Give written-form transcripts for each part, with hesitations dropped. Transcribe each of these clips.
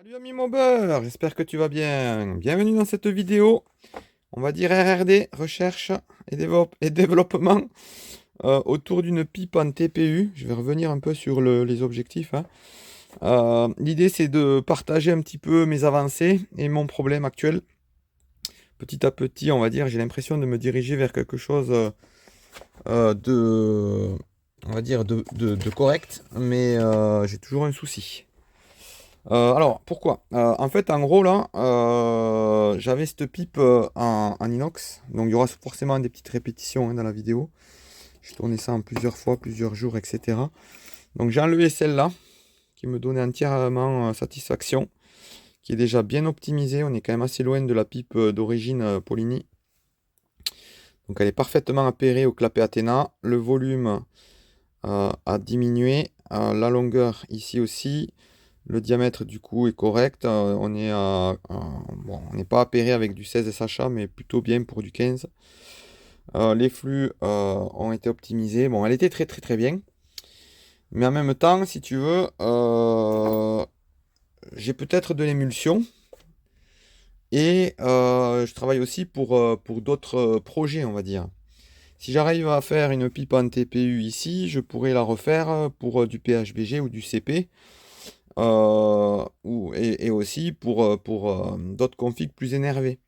Salut ami mon beurre, j'espère que tu vas bien. Bienvenue dans cette vidéo, on va dire RRD, recherche et développement autour d'une pipe en TPU. Je vais revenir un peu sur les objectifs, hein. L'idée c'est de partager un petit peu mes avancées et mon problème actuel. Petit à petit, on va dire, j'ai l'impression de me diriger vers quelque chose de, on va dire, de correct, mais j'ai toujours un souci. Alors, pourquoi? En fait, en gros, là, j'avais cette pipe en inox. Donc, il y aura forcément des petites répétitions hein, dans la vidéo. J'ai tourné ça en plusieurs fois, plusieurs jours, etc. Donc, j'ai enlevé celle-là, qui me donnait entièrement satisfaction, qui est déjà bien optimisée. On est quand même assez loin de la pipe d'origine Polini. Donc, elle est parfaitement appairée au clapet Athena. Le volume a diminué. La longueur ici aussi. Le diamètre du coup est correct. Bon, on n'est pas appairé avec du 16 SHA, mais plutôt bien pour du 15. Les flux ont été optimisés. Bon, elle était très très très bien. Mais en même temps, si tu veux, j'ai peut-être de l'émulsion. Et je travaille aussi pour d'autres projets, on va dire. Si j'arrive à faire une pipe en TPU ici, je pourrais la refaire pour du PHBG ou du CP. Et aussi pour d'autres configs plus énervés.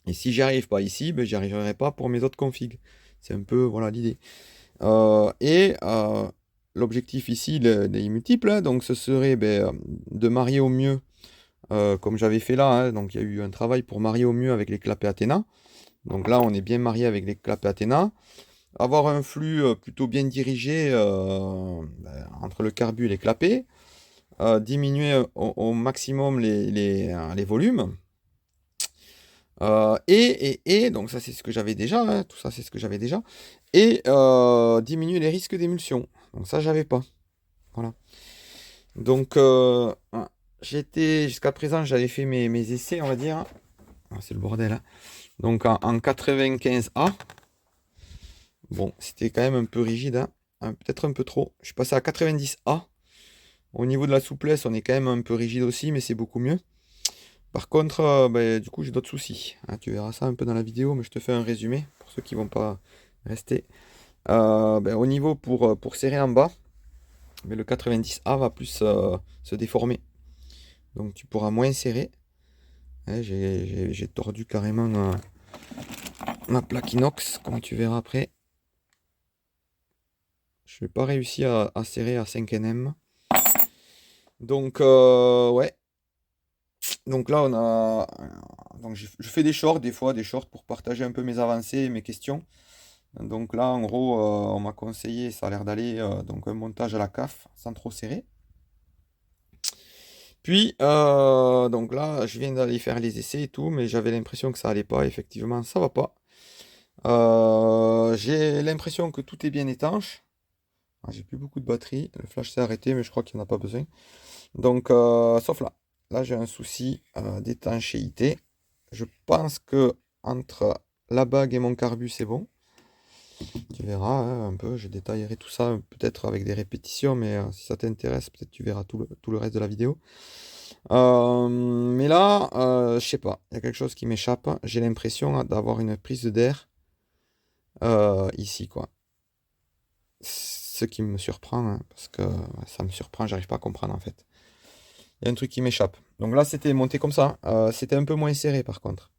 Et si j'y arrive pas ici, ben, j'y arriverai pas pour mes autres configs. C'est un peu voilà l'idée. Et l'objectif ici, il est multiple, hein. Donc ce serait ben, de marier au mieux, comme j'avais fait là, hein. Donc il y a eu un travail pour marier au mieux avec les clapets Athéna. Donc là, on est bien marié avec les clapets Athéna. Avoir un flux plutôt bien dirigé ben, entre le carbu et les clapets. Diminuer au maximum les volumes. Donc ça c'est ce que j'avais déjà, hein, tout ça c'est ce que j'avais déjà. Et diminuer les risques d'émulsion. Donc ça j'avais pas. Voilà. Donc j'étais jusqu'à présent j'avais fait mes essais on va dire. Ah, c'est le bordel, hein. Donc en 95A. Bon c'était quand même un peu rigide, hein. Peut-être un peu trop. Je suis passé à 90A. Au niveau de la souplesse on est quand même un peu rigide aussi mais c'est beaucoup mieux. Par contre, ben, du coup, j'ai d'autres soucis, hein. Tu verras ça un peu dans la vidéo, mais je te fais un résumé pour ceux qui vont pas rester. Ben, au niveau pour serrer en bas, ben, le 90A va plus se déformer. Donc tu pourras moins serrer. Hein, j'ai tordu carrément ma plaque inox, comme tu verras après. Je n'ai pas réussi à serrer à 5 nm. Donc, ouais. Donc là, on a. Donc, je fais des shorts, des fois, des shorts pour partager un peu mes avancées et mes questions. Donc là, en gros, on m'a conseillé, ça a l'air d'aller, donc un montage à la CAF, sans trop serrer. Puis, donc là, je viens d'aller faire les essais et tout, mais j'avais l'impression que ça allait pas. Effectivement, ça va pas. J'ai l'impression que tout est bien étanche. Ah, j'ai plus beaucoup de batterie. Le flash s'est arrêté, mais je crois qu'il n'y en a pas besoin. Donc, sauf là. Là, j'ai un souci d'étanchéité. Je pense que entre la bague et mon carbu, c'est bon. Tu verras hein, un peu, je détaillerai tout ça peut-être avec des répétitions, mais si ça t'intéresse, peut-être tu verras tout le reste de la vidéo. Mais là, je sais pas, il y a quelque chose qui m'échappe. J'ai l'impression d'avoir une prise d'air ici, quoi. Ce qui me surprend, hein, parce que ça me surprend, j'arrive pas à comprendre en fait. Il y a un truc qui m'échappe. Donc là, c'était monté comme ça. C'était un peu moins serré par contre.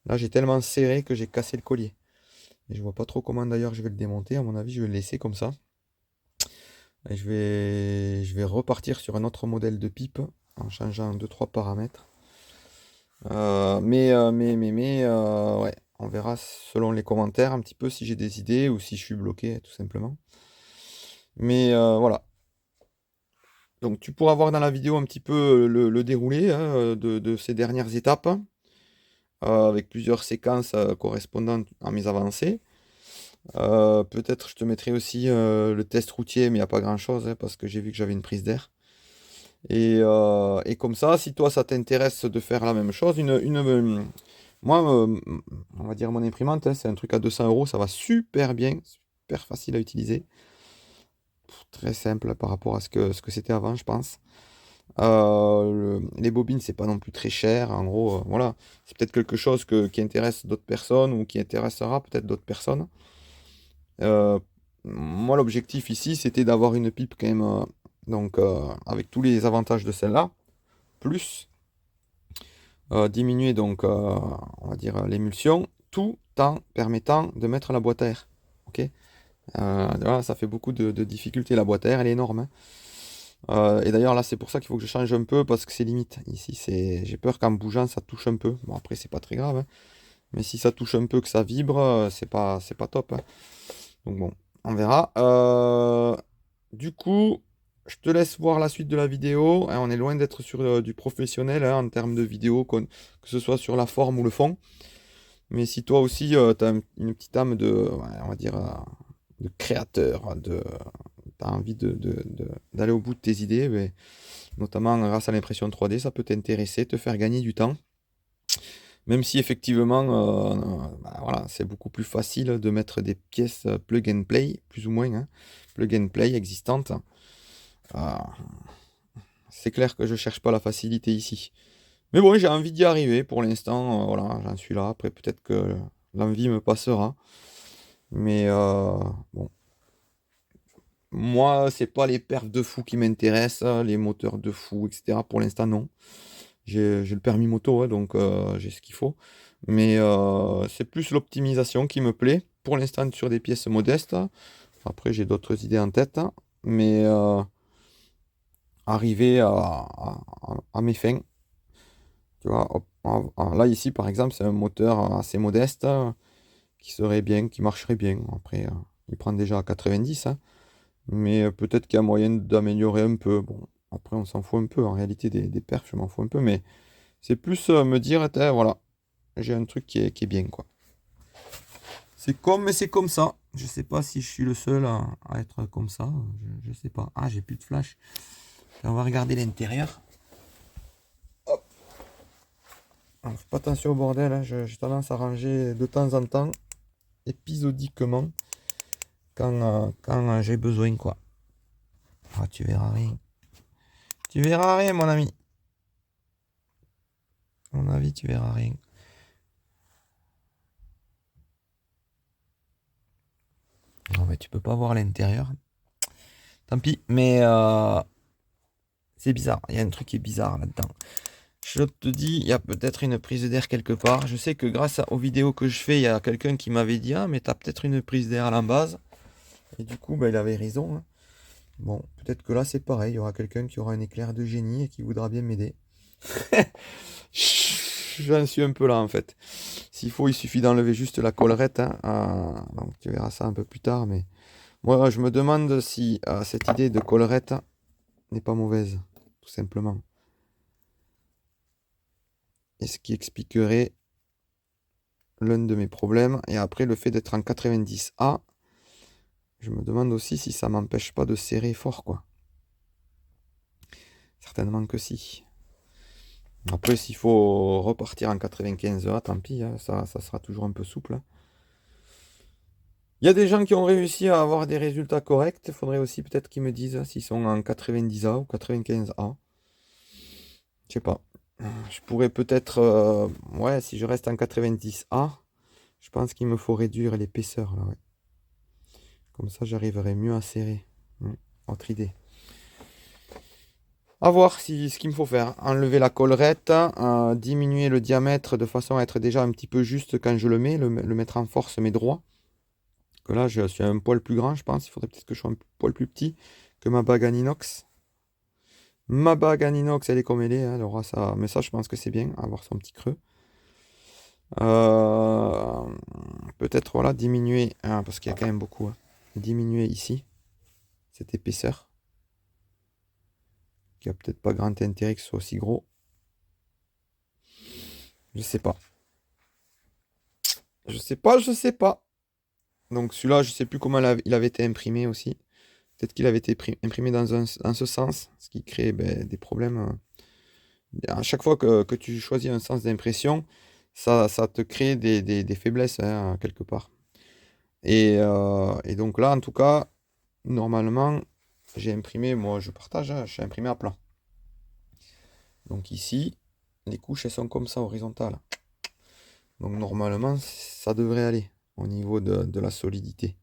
Là, j'ai tellement serré que j'ai cassé le collier. Et je vois pas trop comment d'ailleurs je vais le démonter. À mon avis, je vais le laisser comme ça. Et je vais repartir sur un autre modèle de pipe en changeant deux trois paramètres. Ouais, on verra selon les commentaires un petit peu si j'ai des idées ou si je suis bloqué tout simplement. Mais voilà. Donc tu pourras voir dans la vidéo un petit peu le déroulé hein, de ces dernières étapes avec plusieurs séquences correspondantes à mes avancées. Peut-être je te mettrai aussi le test routier, mais il n'y a pas grand-chose hein, parce que j'ai vu que j'avais une prise d'air. Et comme ça, si toi ça t'intéresse de faire la même chose, moi, on va dire mon imprimante, hein, c'est un truc à 200 euros, ça va super bien, super facile à utiliser. Très simple par rapport à ce que c'était avant, je pense. Les bobines, c'est pas non plus très cher. En gros, voilà. C'est peut-être quelque chose qui intéresse d'autres personnes ou qui intéressera peut-être d'autres personnes. Euh, Moi, l'objectif ici, c'était d'avoir une pipe quand même, donc avec tous les avantages de celle-là, plus diminuer donc, on va dire l'émulsion, tout en permettant de mettre la boîte à air. Ok? Voilà, ça fait beaucoup de difficultés. La boîte à air, elle est énorme, hein. Et d'ailleurs, là, c'est pour ça qu'il faut que je change un peu parce que c'est limite. Ici, j'ai peur qu'en bougeant, ça touche un peu. Bon, après, c'est pas très grave, hein. Mais si ça touche un peu, que ça vibre, c'est pas top, hein. Donc bon, on verra. Du coup, je te laisse voir la suite de la vidéo, hein. On est loin d'être sur du professionnel, hein, en termes de vidéo, que ce soit sur la forme ou le fond. Mais si toi aussi, tu as une petite âme ouais, on va dire, de créateur, t'as envie d'aller au bout de tes idées, ben, notamment grâce à l'impression 3D, ça peut t'intéresser, te faire gagner du temps. Même si effectivement, bah, voilà, c'est beaucoup plus facile de mettre des pièces plug and play, plus ou moins, hein, plug and play existantes. Euh, c'est clair que je cherche pas la facilité ici. Mais bon, j'ai envie d'y arriver pour l'instant. Voilà, j'en suis là. Après, peut-être que l'envie me passera. Mais bon, moi, c'est pas les perfs de fou qui m'intéressent, les moteurs de fou, etc. Pour l'instant, non. J'ai le permis moto, hein, donc j'ai ce qu'il faut. Mais c'est plus l'optimisation qui me plaît. Pour l'instant, sur des pièces modestes. Après, j'ai d'autres idées en tête, hein. Mais arriver à mes fins. Tu vois, là, ici, par exemple, c'est un moteur assez modeste qui serait bien, qui marcherait bien. Après, il prend déjà à 90, hein. Mais peut-être qu'il y a moyen d'améliorer un peu. Bon, après, on s'en fout un peu. En réalité, des perfs, je m'en fous un peu. Mais c'est plus me dire, tiens, voilà, j'ai un truc qui est bien, quoi. Mais c'est comme ça. Je sais pas si je suis le seul à être comme ça. Je sais pas. Ah, j'ai plus de flash. On va regarder l'intérieur. Hop. Alors, fais pas attention au bordel, hein. J'ai tendance à ranger de temps en temps, épisodiquement, quand j'ai besoin, quoi. Ah, tu verras rien. Tu verras rien, mon ami. À mon avis, tu verras rien. Non, mais tu peux pas voir l'intérieur. Tant pis, mais c'est bizarre. Il y a un truc qui est bizarre là-dedans. Je te dis, il y a peut-être une prise d'air quelque part. Je sais que grâce aux vidéos que je fais, il y a quelqu'un qui m'avait dit, ah, mais t'as peut-être une prise d'air à la base. Et du coup, bah, il avait raison, hein. Bon, peut-être que là, c'est pareil. Il y aura quelqu'un qui aura un éclair de génie et qui voudra bien m'aider. J'en suis un peu là, en fait. S'il faut, il suffit d'enlever juste la collerette, hein. Donc, tu verras ça un peu plus tard. Mais moi, je me demande si cette idée de collerette n'est pas mauvaise, tout simplement. Et ce qui expliquerait l'un de mes problèmes. Et après, le fait d'être en 90A, je me demande aussi si ça m'empêche pas de serrer fort, quoi. Certainement que si. Après, s'il faut repartir en 95A, tant pis, hein, ça sera toujours un peu souple, hein. Il y a des gens qui ont réussi à avoir des résultats corrects. Il faudrait aussi peut-être qu'ils me disent s'ils sont en 90A ou 95A. Je sais pas. Je pourrais peut-être... ouais, si je reste en 90A, je pense qu'il me faut réduire l'épaisseur, là, ouais. Comme ça, j'arriverai mieux à serrer. Autre idée. À voir ce qu'il me faut faire. Enlever la collerette, diminuer le diamètre de façon à être déjà un petit peu juste quand je le mets, le mettre en force mais droit. Que là, je suis un poil plus grand, je pense. Il faudrait peut-être que je sois un poil plus petit que ma bague en inox. Ma bague en inox, elle est comme elle est, hein, alors ça, mais ça, je pense que c'est bien, avoir son petit creux. Euh, Peut-être, voilà, diminuer, hein, parce qu'il y a quand même beaucoup, hein. Diminuer ici, cette épaisseur, qui a peut-être pas grand intérêt que ce soit aussi gros. Je sais pas. Je sais pas, je sais pas. Donc celui-là, je sais plus comment il avait été imprimé aussi. Peut-être qu'il avait été imprimé dans ce sens, ce qui crée ben, des problèmes. À chaque fois que tu choisis un sens d'impression, ça te crée des faiblesses, hein, quelque part. Et donc là, en tout cas, normalement, j'ai imprimé, moi je partage, hein, je suis imprimé à plat. Donc ici, les couches, elles sont comme ça, horizontales. Donc normalement, ça devrait aller au niveau de la solidité.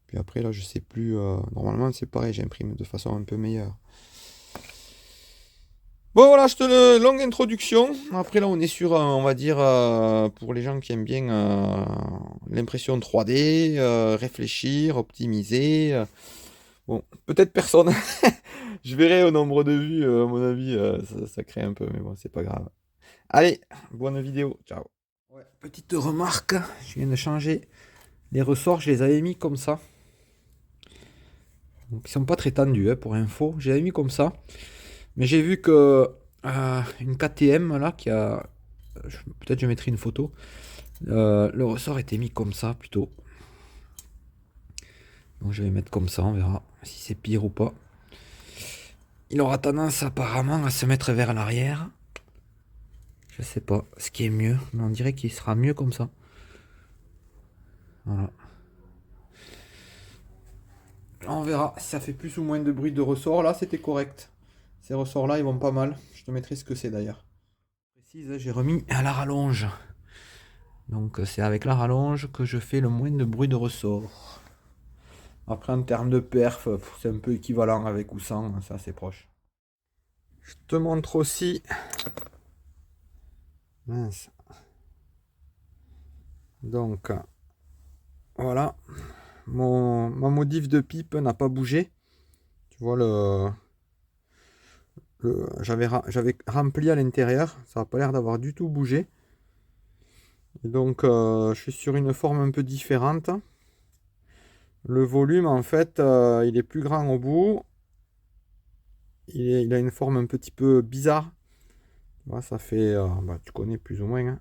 Puis après, là, je sais plus. Normalement, c'est pareil, j'imprime de façon un peu meilleure. Bon, voilà, longue introduction. Après, là, on est sur, on va dire, pour les gens qui aiment bien l'impression 3D, réfléchir, optimiser. Bon, peut-être personne. Je verrai au nombre de vues, à mon avis, ça crée un peu, mais bon, c'est pas grave. Allez, bonne vidéo, ciao. Ouais, petite remarque, je viens de changer les ressorts, je les avais mis comme ça. Donc, ils sont pas très tendus, hein, pour info. Je les avais mis comme ça. Mais j'ai vu que une KTM là qui a. Peut-être je mettrai une photo. Le ressort était mis comme ça plutôt. Donc je vais mettre comme ça, on verra si c'est pire ou pas. Il aura tendance apparemment à se mettre vers l'arrière. Je sais pas ce qui est mieux, mais on dirait qu'il sera mieux comme ça. Voilà. Là, on verra si ça fait plus ou moins de bruit de ressort. Là, c'était correct. Ces ressorts-là, ils vont pas mal. Je te mettrai ce que c'est d'ailleurs. Précise, j'ai remis à la rallonge. Donc, c'est avec la rallonge que je fais le moins de bruit de ressort. Après, en termes de perf, c'est un peu équivalent avec ou sans. C'est assez proche. Je te montre aussi. Mince. Donc, voilà. Ma modif de pipe n'a pas bougé. Tu vois, j'avais rempli à l'intérieur. Ça n'a pas l'air d'avoir du tout bougé. Et donc, je suis sur une forme un peu différente. Le volume, en fait, il est plus grand au bout. Il a une forme un petit peu bizarre. Voilà, ça fait, bah, tu connais plus ou moins, hein.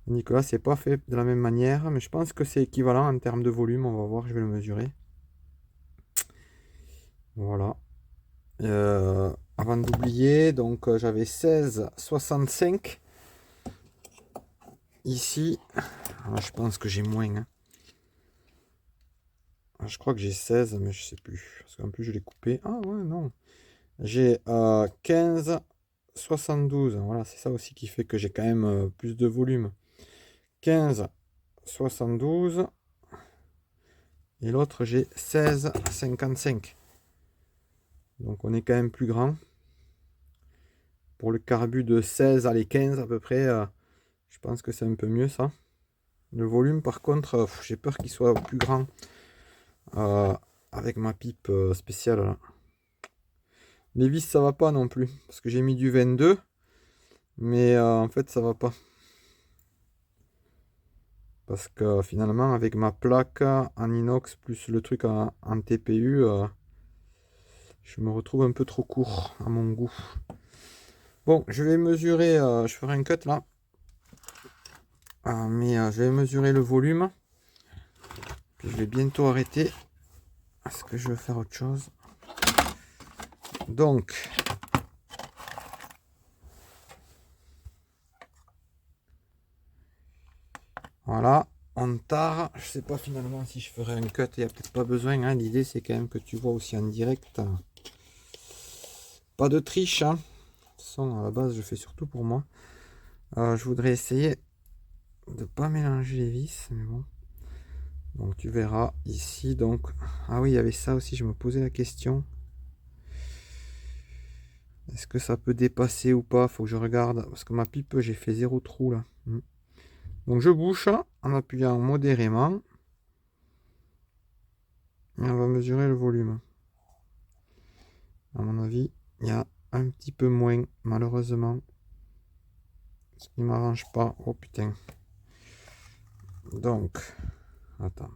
Nicolas, c'est pas fait de la même manière, mais je pense que c'est équivalent en termes de volume. On va voir, je vais le mesurer. Voilà. Avant d'oublier, donc j'avais 16,65 ici. Alors, je pense que j'ai moins, hein. Je crois que j'ai 16, mais je sais plus. Parce qu'en plus, je l'ai coupé. Ah ouais, non. J'ai 15,72. Voilà, c'est ça aussi qui fait que j'ai quand même plus de volume. 15,72. Et l'autre, j'ai 16,55. Donc on est quand même plus grand. Pour le carbu de 16 à les 15 à peu près, je pense que c'est un peu mieux ça. Le volume par contre, j'ai peur qu'il soit plus grand euh, avec ma pipe spéciale là. Les vis ça va pas non plus, parce que j'ai mis du 22, mais en fait ça va pas. Parce que finalement avec ma plaque en inox plus le truc en TPU, je me retrouve un peu trop court à mon goût. Bon, je vais mesurer, je ferai un cut là. Mais je vais mesurer le volume. Puis je vais bientôt arrêter. Parce que je veux faire autre chose. Donc. Voilà. On tard. Je sais pas finalement si je ferai un cut. Il n'y a peut-être pas besoin, hein. L'idée c'est quand même que tu vois aussi en direct. Pas de triche, hein. De toute façon, à la base, je fais surtout pour moi. Je voudrais essayer de pas mélanger les vis. Mais bon. Donc tu verras ici. Donc. Ah oui, il y avait ça aussi. Je me posais la question. Est-ce que ça peut dépasser ou pas? Faut que je regarde. Parce que ma pipe, j'ai fait 0 trou là. Donc je bouche en appuyant modérément. Et on va mesurer le volume. À mon avis, il y a un petit peu moins, malheureusement. Ce qui m'arrange pas. Oh putain. Donc, attends.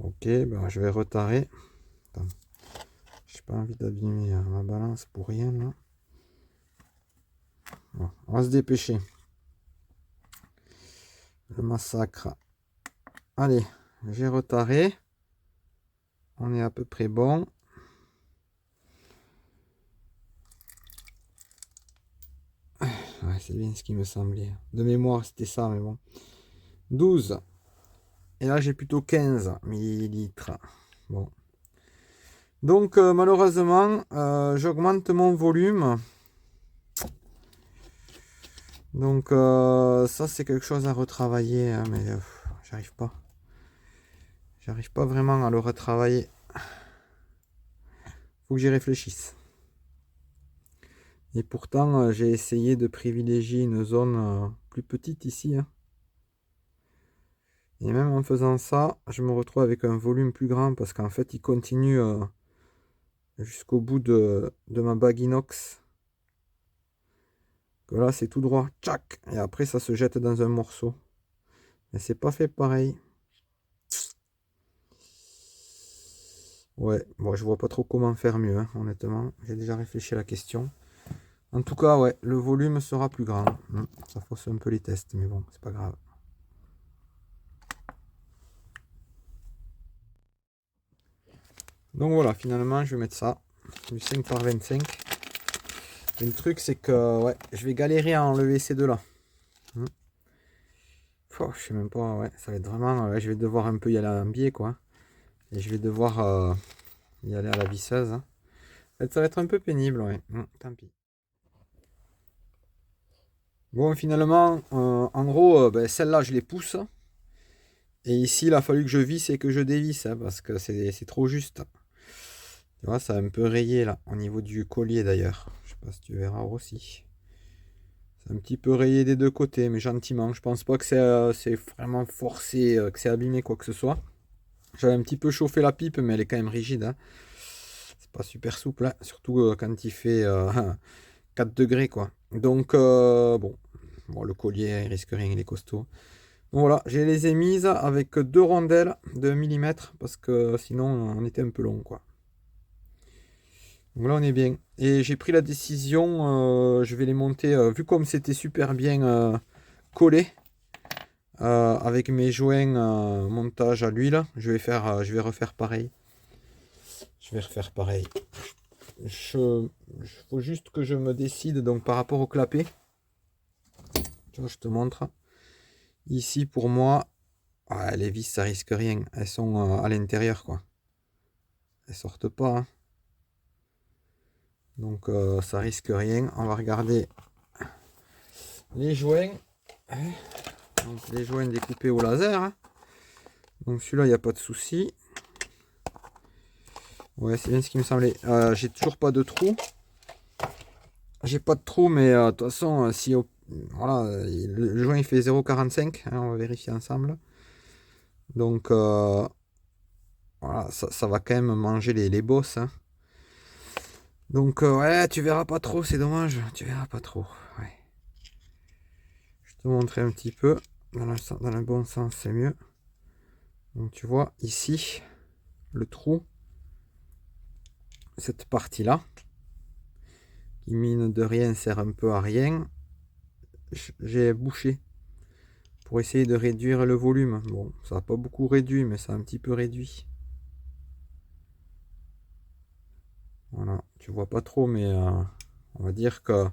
Ok, ben je vais retarer. Attends. J'ai pas envie d'abîmer ma balance pour rien là. Bon, on va se dépêcher. Le massacre. Allez, j'ai retaré. On est à peu près bon. Ouais, c'est bien ce qui me semblait. De mémoire, c'était ça, mais bon. 12. Et là, j'ai plutôt 15 millilitres. Bon. Donc malheureusement, j'augmente mon volume. Donc ça c'est quelque chose à retravailler, hein, mais j'arrive pas. J'arrive pas vraiment à le retravailler. Faut que j'y réfléchisse. Et pourtant, j'ai essayé de privilégier une zone plus petite ici, hein. Et même en faisant ça, je me retrouve avec un volume plus grand parce qu'en fait, il continue jusqu'au bout de ma bague inox. Que là, c'est tout droit, tchac, et après, ça se jette dans un morceau. Mais c'est pas fait pareil. Ouais, bon, je vois pas trop comment faire mieux, hein, honnêtement. J'ai déjà réfléchi à la question. En tout cas, ouais, le volume sera plus grand. Ça fausse un peu les tests, mais bon, c'est pas grave. Donc voilà, finalement, je vais mettre ça. Du 5 par 25. Et le truc, c'est que ouais, je vais galérer à enlever ces deux-là. Je sais même pas, ouais, ça va être vraiment... je vais devoir un peu y aller en biais, quoi. Et je vais devoir y aller à la visseuse, hein. En fait, ça va être un peu pénible, ouais. Tant pis. Bon, finalement, en gros, ben, celle-là, je les pousse. Et ici, il a fallu que je visse et que je dévisse, hein, parce que c'est trop juste. Tu vois, ça a un peu rayé, là, au niveau du collier, d'ailleurs. Je sais pas si tu verras aussi. C'est un petit peu rayé des deux côtés, mais gentiment. Je pense pas que c'est vraiment forcé, que c'est abîmé, quoi que ce soit. J'avais un petit peu chauffé la pipe, mais elle est quand même rigide, hein. C'est pas super souple, hein, surtout quand il fait 4 degrés, quoi. Donc, bon, le collier, il risque rien, il est costaud. Donc voilà, je les ai mises avec deux rondelles de 1 millimètre parce que sinon on était un peu long, quoi. Donc là on est bien. Et j'ai pris la décision, je vais les monter, vu comme c'était super bien collé avec mes joints montage à l'huile, je vais refaire pareil. Je vais refaire pareil. Il faut juste que je me décide donc par rapport au clapet. Tu vois, je te montre. Ici pour moi, les vis ça risque rien. Elles sont à l'intérieur, quoi. Elles sortent pas, hein. Donc ça risque rien. On va regarder les joints. Donc les joints découpés au laser, hein. Donc celui-là, il n'y a pas de souci. Ouais, c'est bien ce qui me semblait. J'ai toujours pas de trou. J'ai pas de trou, mais de toute façon, si voilà, le joint il fait 0,45, hein, on va vérifier ensemble. Donc voilà, ça va quand même manger les bosses, hein. Donc ouais, tu verras pas trop, c'est dommage, tu verras pas trop. Ouais. Je te montrer un petit peu dans le bon sens, c'est mieux. Donc tu vois ici le trou, cette partie là qui mine de rien sert un peu à rien. J'ai bouché pour essayer de réduire le volume. Bon, ça n'a pas beaucoup réduit, mais ça a un petit peu réduit. Voilà, tu vois pas trop, mais on va dire que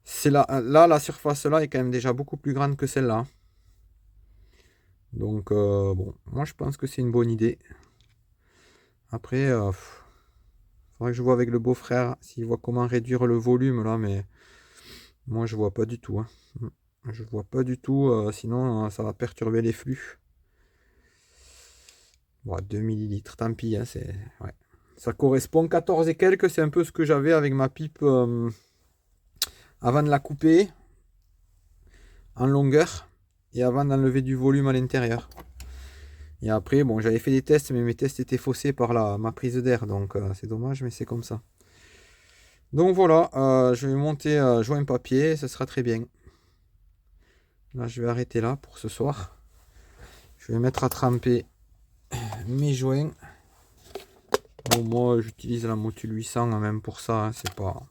c'est là la surface là est quand même déjà beaucoup plus grande que celle-là. Donc bon, moi je pense que c'est une bonne idée. Après, faudrait que je vois avec le beau-frère s'il voit comment réduire le volume là, mais moi je vois pas du tout, hein. Je vois pas du tout, sinon ça va perturber les flux. Bon, 2 millilitres, tant pis, hein, ouais. Ça correspond 14 et quelques, c'est un peu ce que j'avais avec ma pipe avant de la couper en longueur et avant d'enlever du volume à l'intérieur. Et après, bon, j'avais fait des tests, mais mes tests étaient faussés par ma prise d'air, donc c'est dommage, mais c'est comme ça. Donc voilà, je vais monter joint papier, ça sera très bien. Là, je vais arrêter là pour ce soir. Je vais mettre à tremper mes joints. Bon, moi, j'utilise la Motul 800 même pour ça, hein, c'est pas...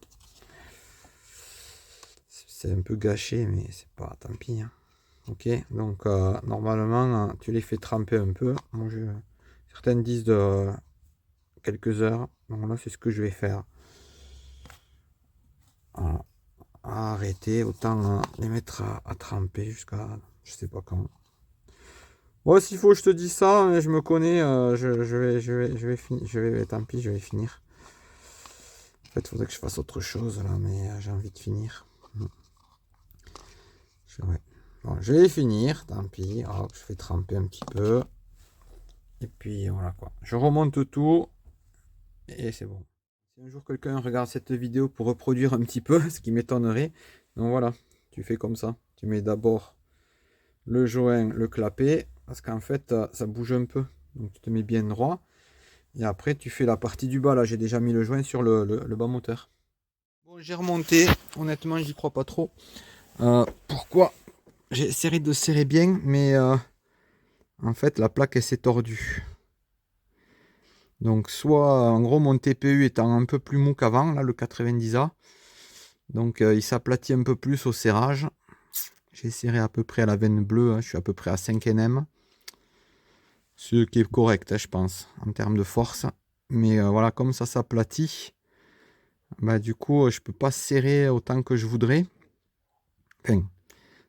C'est un peu gâché, mais c'est pas... Tant pis, hein. Ok, donc normalement, tu les fais tremper un peu. Moi, certaines disent de quelques heures. Donc là, c'est ce que je vais faire. Voilà. Arrêter, autant les mettre à tremper jusqu'à je sais pas quand. Bon, s'il faut, je te dis ça, mais je me connais, tant pis, je vais finir. En fait, il faudrait que je fasse autre chose là, mais j'ai envie de finir. Ouais. Bon, je vais finir, tant pis. Hop, je fais tremper un petit peu. Et puis voilà quoi. Je remonte tout et c'est bon. Si un jour quelqu'un regarde cette vidéo pour reproduire un petit peu, ce qui m'étonnerait, donc voilà, tu fais comme ça. Tu mets d'abord le joint, le clapet, parce qu'en fait ça bouge un peu. Donc tu te mets bien droit. Et après tu fais la partie du bas. Là j'ai déjà mis le joint sur le bas moteur. Bon, j'ai remonté. Honnêtement, j'y crois pas trop. Pourquoi? J'ai essayé de serrer bien, mais en fait la plaque elle s'est tordue. Donc soit en gros mon TPU étant un peu plus mou qu'avant, là le 90A. Donc il s'aplatit un peu plus au serrage. J'ai serré à peu près à la veine bleue, hein, je suis à peu près à 5 Nm. Ce qui est correct, hein, je pense, en termes de force. Mais voilà, comme ça s'aplatit, bah, du coup je peux pas serrer autant que je voudrais. Enfin,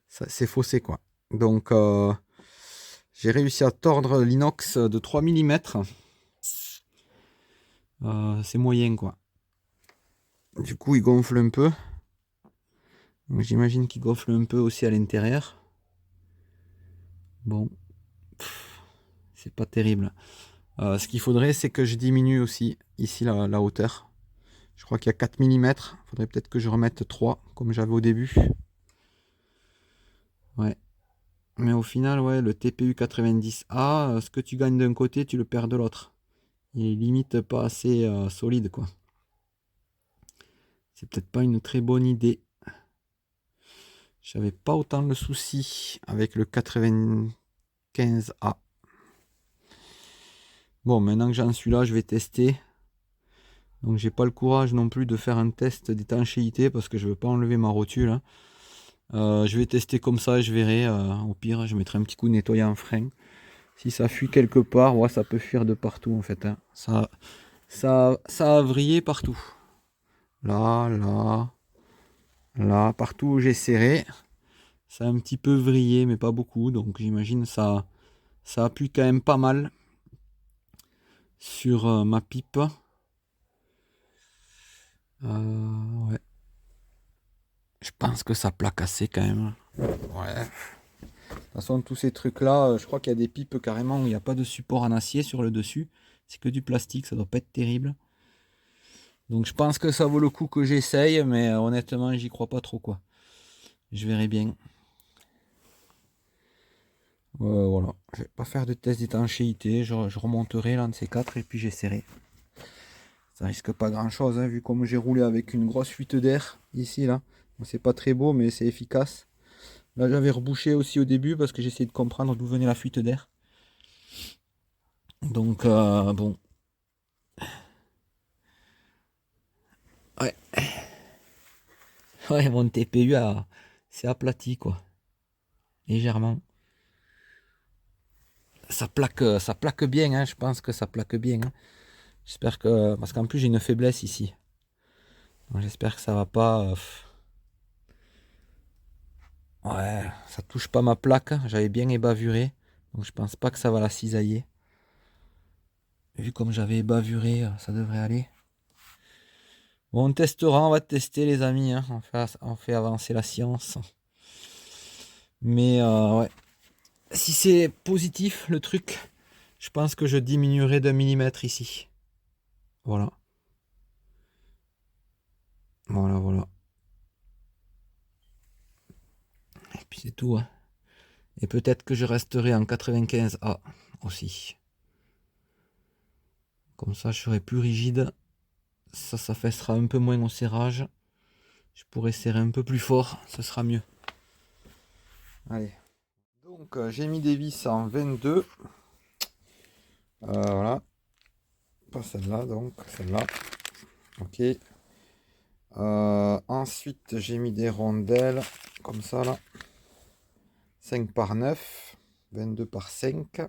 c'est faussé quoi. Donc j'ai réussi à tordre l'inox de 3 mm. C'est moyen quoi. Du coup il gonfle un peu. J'imagine qu'il gonfle un peu aussi à l'intérieur. Bon, c'est pas terrible. Ce qu'il faudrait, c'est que je diminue aussi ici la hauteur. Je crois qu'il y a 4 mm. Il faudrait peut-être que je remette 3 comme j'avais au début. Ouais. Mais au final, ouais, le TPU 90A, ce que tu gagnes d'un côté, tu le perds de l'autre. Il est limite pas assez solide, quoi. C'est peut-être pas une très bonne idée. J'avais pas autant de soucis avec le 95A. Bon, maintenant que j'en suis là, je vais tester. Donc j'ai pas le courage non plus de faire un test d'étanchéité parce que je veux pas enlever ma rotule, hein. Je vais tester comme ça et je verrai. Au pire, je mettrai un petit coup de nettoyant frein. Si ça fuit quelque part, ouais, ça peut fuir de partout en fait, hein. Ça a vrillé partout. Là, là, là, partout où j'ai serré, ça a un petit peu vrillé, mais pas beaucoup. Donc j'imagine ça appuie quand même pas mal sur ma pipe. Ouais. Je pense que ça plaque assez quand même. Ouais. De toute façon, tous ces trucs-là, je crois qu'il y a des pipes carrément où il n'y a pas de support en acier sur le dessus. C'est que du plastique, ça doit pas être terrible. Donc je pense que ça vaut le coup que j'essaye, mais honnêtement, j'y crois pas trop quoi. Je verrai bien. Voilà, je vais pas faire de test d'étanchéité, je remonterai l'un de ces quatre et puis j'essaierai. Ça risque pas grand chose, hein, vu comme j'ai roulé avec une grosse fuite d'air ici là. Bon, c'est pas très beau mais c'est efficace. Là j'avais rebouché aussi au début parce que j'essayais de comprendre d'où venait la fuite d'air. Donc bon. Ouais. Ouais, mon TPU s'est aplati quoi. Légèrement. Ça plaque bien, hein, je pense que ça plaque bien, hein. J'espère que. Parce qu'en plus j'ai une faiblesse ici. J'espère que ça va pas. Ouais, ça touche pas ma plaque. J'avais bien ébavuré. Donc je pense pas que ça va la cisailler. Vu comme j'avais ébavuré, ça devrait aller. Bon, on testera, on va tester les amis, hein. On fait avancer la science. Mais ouais. Si c'est positif le truc, je pense que je diminuerai d'un millimètre ici. Voilà. Voilà, voilà. Et puis c'est tout, hein. Et peut-être que je resterai en 95A aussi. Comme ça, je serai plus rigide. Ça s'affaissera un peu moins au serrage. Je pourrais serrer un peu plus fort, ce sera mieux. Allez. Donc j'ai mis des vis en 22. Voilà. Pas celle-là, donc celle-là. Ok. Ensuite j'ai mis des rondelles comme ça là. 5 par 9. 22 par 5.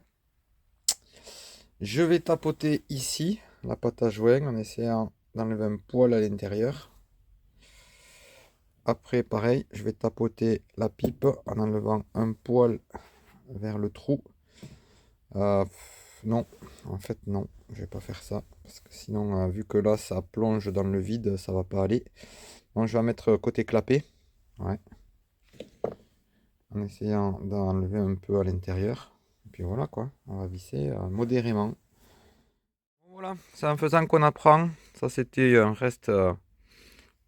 Je vais tapoter ici la pâte à joint en essayant d'enlever un poil à l'intérieur. Après, pareil, je vais tapoter la pipe en enlevant un poil vers le trou. Non, en fait non, je vais pas faire ça. Parce que sinon, vu que là ça plonge dans le vide, ça va pas aller. Donc je vais mettre côté clapet. Ouais. En essayant d'enlever un peu à l'intérieur. Et puis voilà quoi, on va visser modérément. Voilà, c'est en faisant qu'on apprend. Ça c'était un reste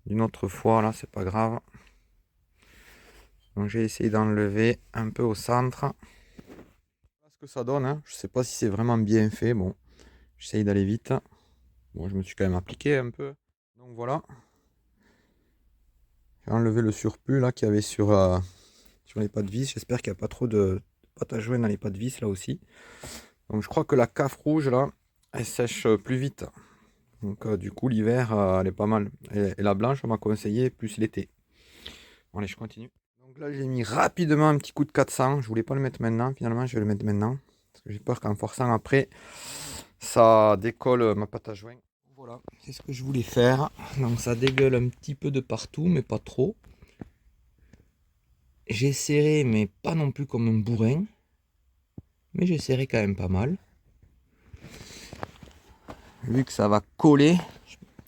d'une autre fois, là c'est pas grave. Donc j'ai essayé d'enlever un peu au centre. Voilà ce que ça donne, hein. Je sais pas si c'est vraiment bien fait. Bon, j'essaye d'aller vite. Bon, je me suis quand même appliqué un peu. Donc voilà. J'ai enlevé le surplus là qu'il y avait sur les pattes vis. J'espère qu'il n'y a pas trop de pâte à joindre dans les pattes vis là aussi. Donc je crois que la CAF rouge là, elle sèche plus vite. Donc du coup l'hiver elle est pas mal. Et la blanche on m'a conseillé plus l'été. Bon, allez, je continue. Donc là j'ai mis rapidement un petit coup de 400. Je voulais pas le mettre maintenant, finalement je vais le mettre maintenant. Parce que j'ai peur qu'en forçant après, ça décolle ma pâte à joint. Voilà, c'est ce que je voulais faire. Donc ça dégueule un petit peu de partout, mais pas trop. J'ai serré, mais pas non plus comme un bourrin. Mais j'ai serré quand même pas mal. Vu que ça va coller,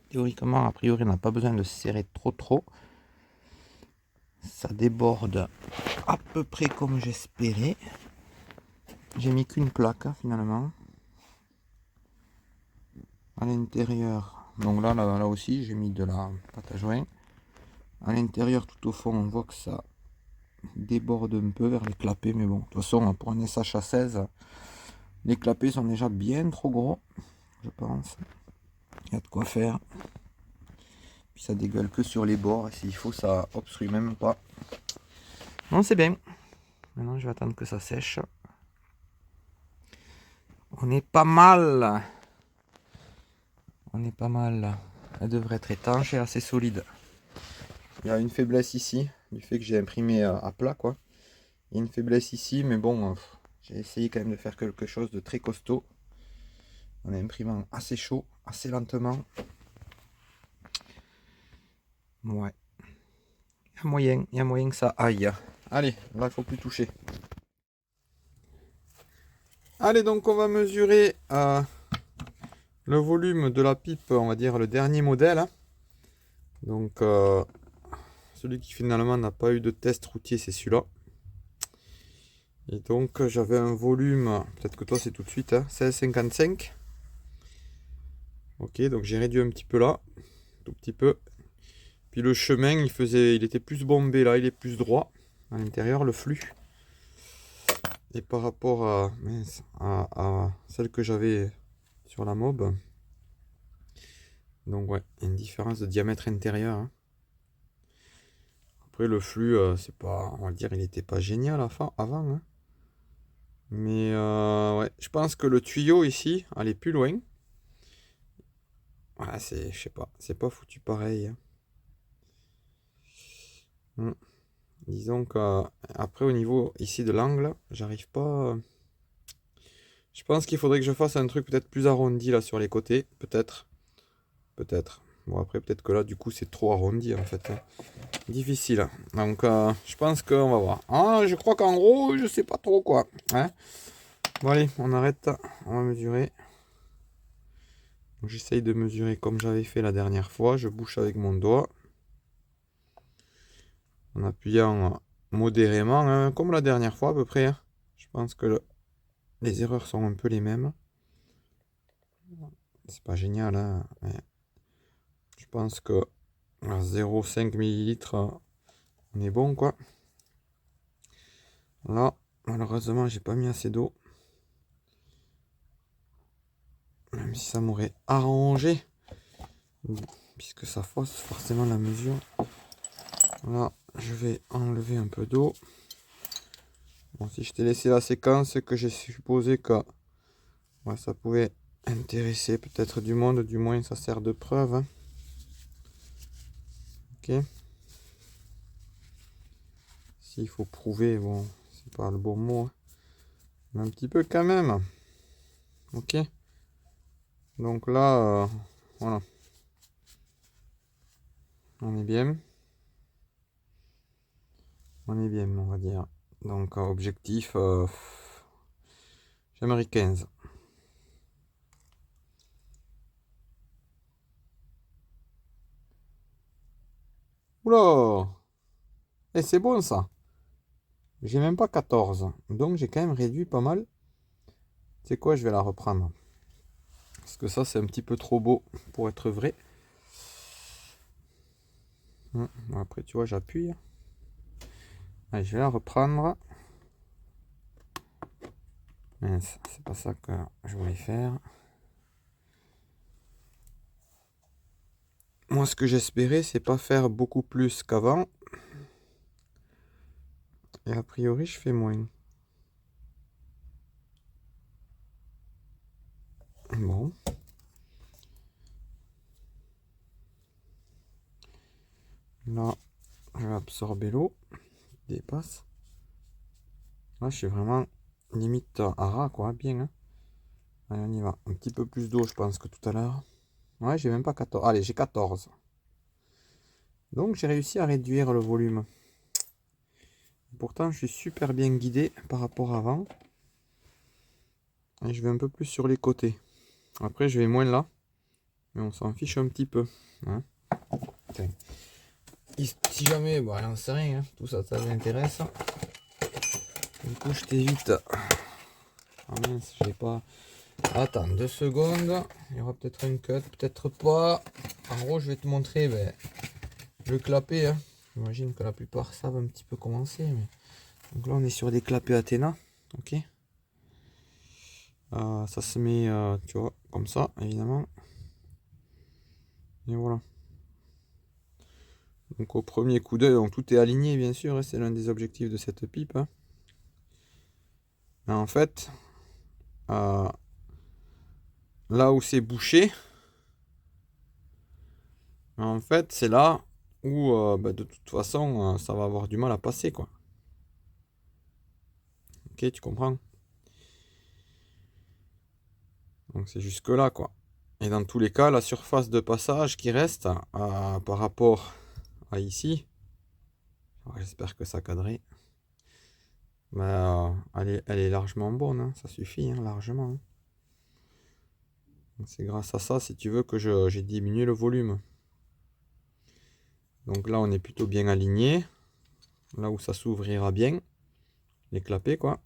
théoriquement, a priori, on n'a pas besoin de serrer trop. Ça déborde à peu près comme j'espérais. J'ai mis qu'une plaque, hein, finalement. À l'intérieur, donc là aussi, j'ai mis de la pâte à joint. À l'intérieur, tout au fond, on voit que ça déborde un peu vers les clapets. Mais bon, de toute façon, pour un SH16, les clapets sont déjà bien trop gros, je pense. Il y a de quoi faire. Puis ça dégueule que sur les bords. Et s'il faut, ça obstrue même pas. Non, c'est bien. Maintenant, je vais attendre que ça sèche. On est pas mal. On est pas mal. Elle devrait être étanche et assez solide. Il y a une faiblesse ici, du fait que j'ai imprimé à plat, quoi. Il y a une faiblesse ici, mais bon, j'ai essayé quand même de faire quelque chose de très costaud. En imprimant assez chaud, assez lentement. Ouais. Il y a moyen que ça aille. Allez, là, il faut plus toucher. Allez, donc on va mesurer le volume de la pipe, on va dire le dernier modèle. Donc, celui qui finalement n'a pas eu de test routier, c'est celui-là. Et donc, j'avais un volume, peut-être que toi c'est tout de suite, hein, 16,55. Ok, donc j'ai réduit un petit peu là, tout petit peu. Puis le chemin, il était plus bombé là, il est plus droit à l'intérieur, le flux. Et par rapport à celle que j'avais sur la mob, donc ouais, une différence de diamètre intérieur, hein. Après le flux, c'est pas, on va dire, il n'était pas génial avant, hein. Mais ouais, je pense que le tuyau ici, aller plus loin. Ouais, je sais pas, c'est pas foutu pareil, hein. Disons qu'après au niveau ici de l'angle, j'arrive pas. Je pense qu'il faudrait que je fasse un truc peut-être plus arrondi là sur les côtés, peut-être. Peut-être. Bon après peut-être que là du coup c'est trop arrondi en fait, hein. Difficile, hein. Donc je pense qu'on va voir. Ah je crois qu'en gros je sais pas trop quoi, hein. Bon allez on arrête, on va mesurer. J'essaye de mesurer comme j'avais fait la dernière fois. Je bouche avec mon doigt. En appuyant modérément, hein, comme la dernière fois à peu près, hein. Je pense que les erreurs sont un peu les mêmes. C'est pas génial, hein, mais je pense que à 0,5 ml, on est bon quoi. Là, malheureusement, j'ai pas mis assez d'eau. Même si ça m'aurait arrangé, puisque ça fausse forcément la mesure. Là, je vais enlever un peu d'eau. Bon, si je t'ai laissé la séquence, c'est que j'ai supposé que ouais, ça pouvait intéresser peut-être du monde, du moins ça sert de preuve, hein. Ok. S'il faut prouver, bon, c'est pas le bon mot, hein. Mais un petit peu quand même. Ok. Donc là, voilà. On est bien. On est bien, on va dire. Donc objectif, J'aimerais 15. Oula! Et c'est bon ça. J'ai même pas 14. Donc j'ai quand même réduit pas mal. Tu sais quoi, je vais la reprendre. Parce que ça, c'est un petit peu trop beau pour être vrai. Après, tu vois, j'appuie. Allez, je vais la reprendre. Mince, c'est pas ça que je voulais faire. Moi, ce que j'espérais, c'est pas faire beaucoup plus qu'avant. Et a priori, je fais moins. Bon. Là, je vais absorber l'eau. Dépasse. Là, je suis vraiment limite à ras, quoi. Bien, hein. Allez, on y va. Un petit peu plus d'eau, je pense, que tout à l'heure. Ouais, j'ai même pas 14. Allez, j'ai 14. Donc, j'ai réussi à réduire le volume. Pourtant, je suis super bien guidé par rapport à avant. Et je vais un peu plus sur les côtés. Après, je vais moins là. Mais on s'en fiche un petit peu. Hein. Si jamais, bon, j'en sais rien. Hein. Tout ça, ça m'intéresse. Du coup, je t'évite. Ah mince, j'ai pas... Attends, 2 secondes. Il y aura peut-être un cut, peut-être pas. En gros, je vais te montrer le clapet. Hein. J'imagine que la plupart savent un petit peu comment c'est. Mais... Donc là, on est sur des clapets Athéna. Ok. Ça se met, tu vois, comme ça, évidemment. Et voilà. Donc au premier coup d'œil, donc tout est aligné, bien sûr. C'est l'un des objectifs de cette pipe. Hein. Mais en fait, là où c'est bouché, en fait, c'est là où, de toute façon, ça va avoir du mal à passer, quoi. Ok, tu comprends? Donc c'est jusque là, quoi. Et dans tous les cas, la surface de passage qui reste par rapport à ici, j'espère que ça cadrait. Elle est largement bonne, hein, ça suffit, hein, largement. Hein. C'est grâce à ça, si tu veux, que j'ai diminué le volume. Donc là, on est plutôt bien aligné. Là où ça s'ouvrira bien. Les clapets, quoi.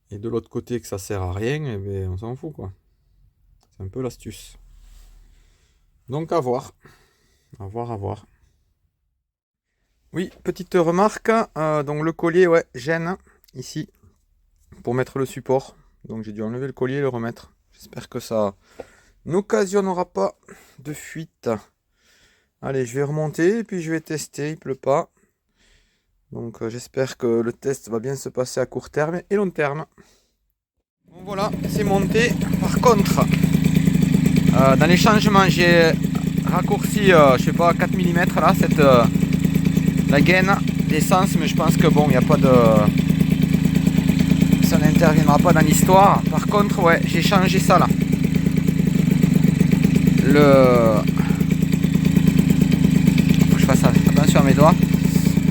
Et de l'autre côté, que ça sert à rien, eh bien, on s'en fout, quoi. C'est un peu l'astuce. Donc, à voir. À voir, à voir. Oui, petite remarque. Donc, le collier, ouais, gêne, ici, pour mettre le support. Donc, j'ai dû enlever le collier et le remettre. J'espère que ça n'occasionnera pas de fuite. Allez, je vais remonter et puis je vais tester. Il pleut pas. Donc, j'espère que le test va bien se passer à court terme et long terme. Bon, voilà, c'est monté. Par contre, dans les changements, j'ai raccourci, je sais pas, 4 mm là, la gaine d'essence, mais je pense que bon, il n'y a pas de... Ça n'interviendra pas dans l'histoire. Par contre, ouais, j'ai changé ça là. Faut que je fasse attention à mes doigts.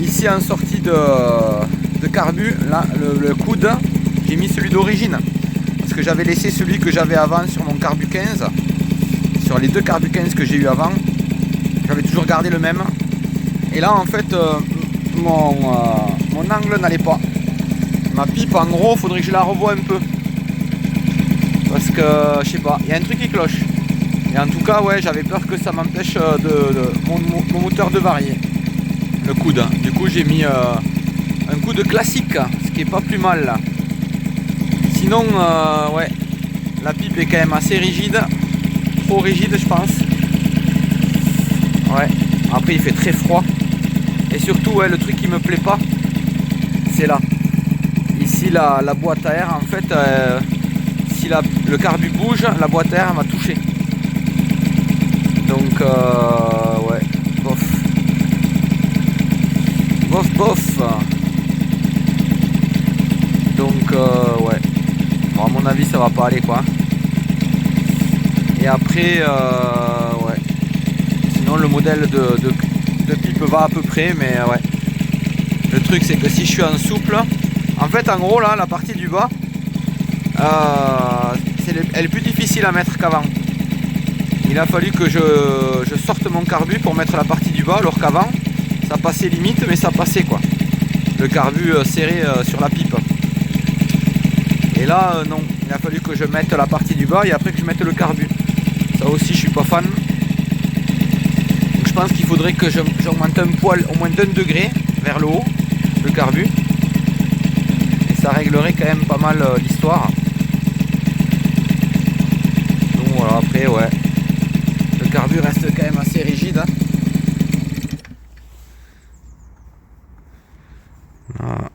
Ici en sortie de carbu, là, le coude, j'ai mis celui d'origine. Parce que j'avais laissé celui que j'avais avant sur mon carbu 15. Sur les deux carbu 15 que j'ai eu avant. J'avais toujours gardé le même. Et là en fait mon angle n'allait pas. Ma pipe en gros faudrait que je la revoie un peu. Parce que je sais pas, il y a un truc qui cloche. Et en tout cas ouais, j'avais peur que ça m'empêche mon moteur de varier. Le coude. Du coup j'ai mis un coude classique, ce qui est pas plus mal là. Sinon ouais, la pipe est quand même assez rigide. Trop rigide je pense. Ouais. Après il fait très froid. Et surtout ouais, le truc qui me plaît pas, c'est là. Ici la boîte à air en fait si le carbu bouge, la boîte à air va toucher. Donc ouais, bof. Bof. Donc ouais. Bon, à mon avis ça va pas aller quoi. Et après ouais. Sinon le modèle de pipe va à peu près, mais ouais. Le truc c'est que si je suis en souple, En fait, en gros, là, la partie du bas, elle est plus difficile à mettre qu'avant. Il a fallu que je sorte mon carbu pour mettre la partie du bas, alors qu'avant, ça passait limite, mais ça passait quoi. Le carbu serré sur la pipe. Et là, non. Il a fallu que je mette la partie du bas et après que je mette le carbu. Ça aussi, je suis pas fan. Donc, je pense qu'il faudrait que j'augmente un poil, au moins d'un degré vers le haut, le carbu. Et ça réglerait quand même pas mal l'histoire. Donc voilà, après, ouais. Le carbu reste quand même assez rigide. Hein. Ah,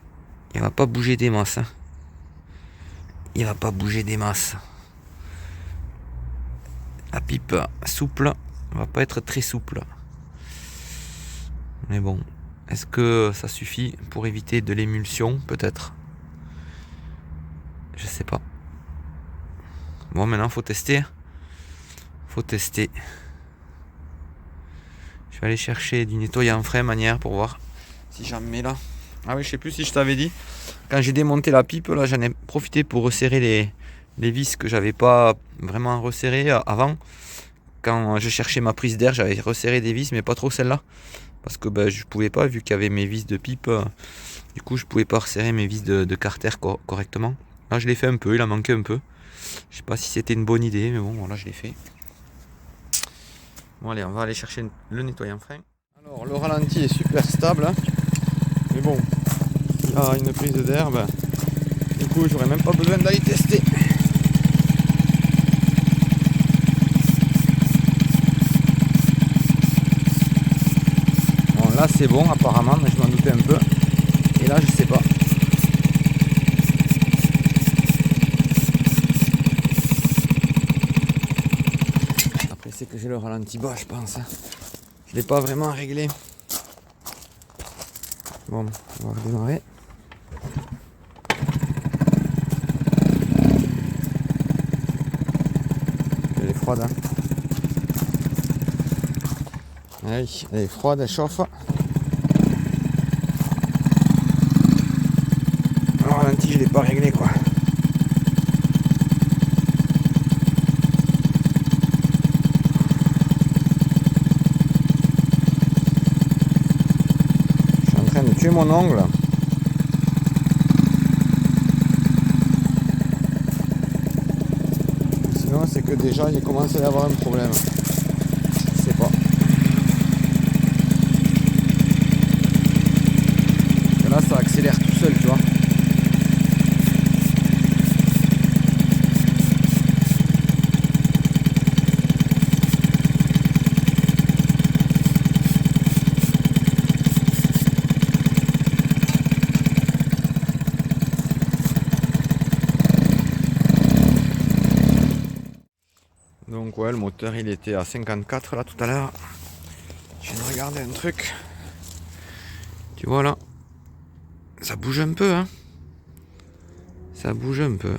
il va pas bouger des masses. Hein. Il va pas bouger des masses. La pipe souple va pas être très souple. Mais bon, est-ce que ça suffit pour éviter de l'émulsion? Peut-être. Je sais pas. Bon, maintenant faut tester. Faut tester. Je vais aller chercher du nettoyant frais manière pour voir si j'en mets là. Ah oui, je sais plus si je t'avais dit. Quand j'ai démonté la pipe, là, j'en ai profité pour resserrer les vis que j'avais pas vraiment resserrées avant. Quand je cherchais ma prise d'air, j'avais resserré des vis, mais pas trop celle-là. Parce que je pouvais pas, vu qu'il y avait mes vis de pipe. Du coup, je pouvais pas resserrer mes vis de carter correctement. Là, je l'ai fait un peu, il en manquait un peu. Je sais pas si c'était une bonne idée, mais bon, voilà, je l'ai fait. Bon, allez, on va aller chercher le nettoyant frein. Alors, le ralenti est super stable. Hein. Mais bon, il a une prise d'air, du coup, j'aurais même pas besoin d'aller tester. Bon, là, c'est bon, apparemment, mais je m'en doutais un peu. Et là, je sais pas. Après, c'est que j'ai le ralenti bas, je pense. Hein. Je l'ai pas vraiment réglé. Bon, on va redémarrer. Elle est froide. Hein. Allez, elle est froide, elle chauffe. Le ralenti, je l'ai pas réglé quoi. Je suis en train de tuer mon ongle. Sinon, c'est que déjà, il commence à y avoir un problème. Je sais pas. Et là, ça accélère tout seul, tu vois. Donc ouais, le moteur il était à 54 là tout à l'heure. Je viens de regarder un truc. Tu vois là, ça bouge un peu hein. Ça bouge un peu.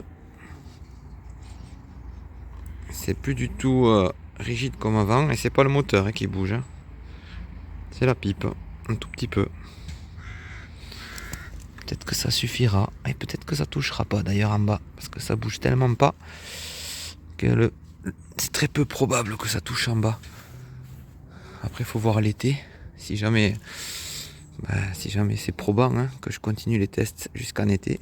C'est plus du tout rigide comme avant et c'est pas le moteur hein, qui bouge. Hein. C'est la pipe, un tout petit peu. Peut-être que ça suffira et peut-être que ça touchera pas d'ailleurs en bas parce que ça bouge tellement pas que c'est très peu probable que ça touche en bas. Après, il faut voir l'été. Si jamais, c'est probant hein, que je continue les tests jusqu'en été.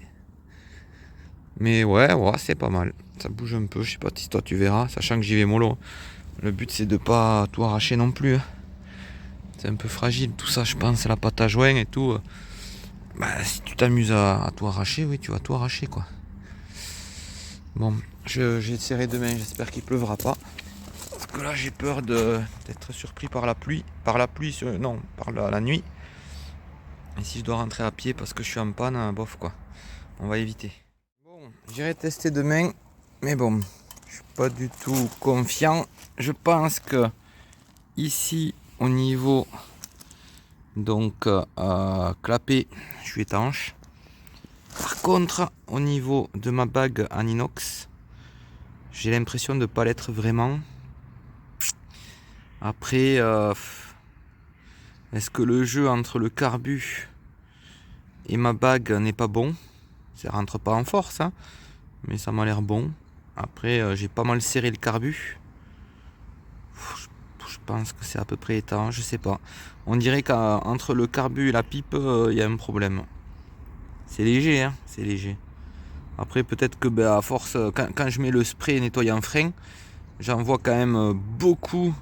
Mais ouais, c'est pas mal. Ça bouge un peu. Je sais pas si toi tu verras, sachant que j'y vais mollo. Le but c'est de pas tout arracher non plus. Hein. C'est un peu fragile tout ça, je pense, la pâte à joint et tout. Si tu t'amuses à tout arracher, oui, tu vas tout arracher quoi. Bon, j'essaierai demain. J'espère qu'il pleuvra pas. Parce que là j'ai peur d'être surpris par la pluie. Par la nuit. Et si je dois rentrer à pied parce que je suis en panne, bof quoi. On va éviter. Bon, j'irai tester demain. Mais bon, je suis pas du tout confiant. Je pense que ici au niveau donc clapet, je suis étanche. Par contre, au niveau de ma bague en inox, j'ai l'impression de ne pas l'être vraiment. Après, est-ce que le jeu entre le carbu et ma bague n'est pas bon? Ça rentre pas en force, hein, mais ça m'a l'air bon. Après, j'ai pas mal serré le carbu. Je pense que c'est à peu près étanche, je sais pas. On dirait qu'entre le carbu et la pipe, il y a un problème. C'est léger, hein, c'est léger. Après, peut-être que à force, quand je mets le spray nettoyant frein, j'envoie quand même beaucoup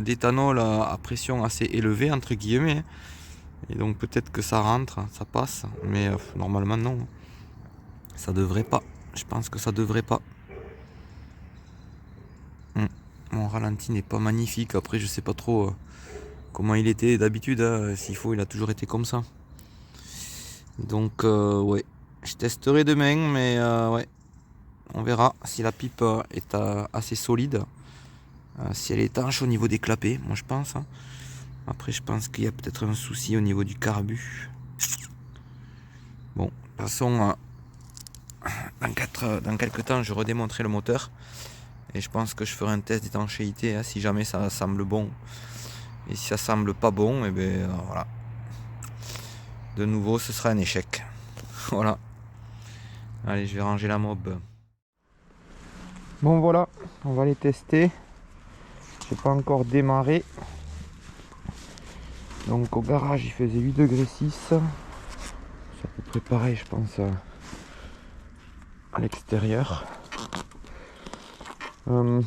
d'éthanol à pression assez élevée, entre guillemets. Et donc peut-être que ça rentre, ça passe, mais normalement non. Ça devrait pas. Je pense que ça devrait pas. Mon ralenti n'est pas magnifique. Après, je sais pas trop comment il était d'habitude. Hein. S'il faut, il a toujours été comme ça. Donc ouais, je testerai demain, mais ouais, on verra si la pipe est assez solide. Si elle est étanche au niveau des clapets, moi je pense. Hein. Après, je pense qu'il y a peut-être un souci au niveau du carbu. Bon, de toute façon, dans quelques temps, je redémonterai le moteur. Et je pense que je ferai un test d'étanchéité hein, si jamais ça semble bon. Et si ça semble pas bon, et bien voilà. De nouveau, ce sera un échec. Voilà. Allez, je vais ranger la mob. Bon voilà, on va les tester. J'ai pas encore démarré. Donc au garage il faisait 8 degrés 6. C'est à peu près pareil je pense à l'extérieur. Je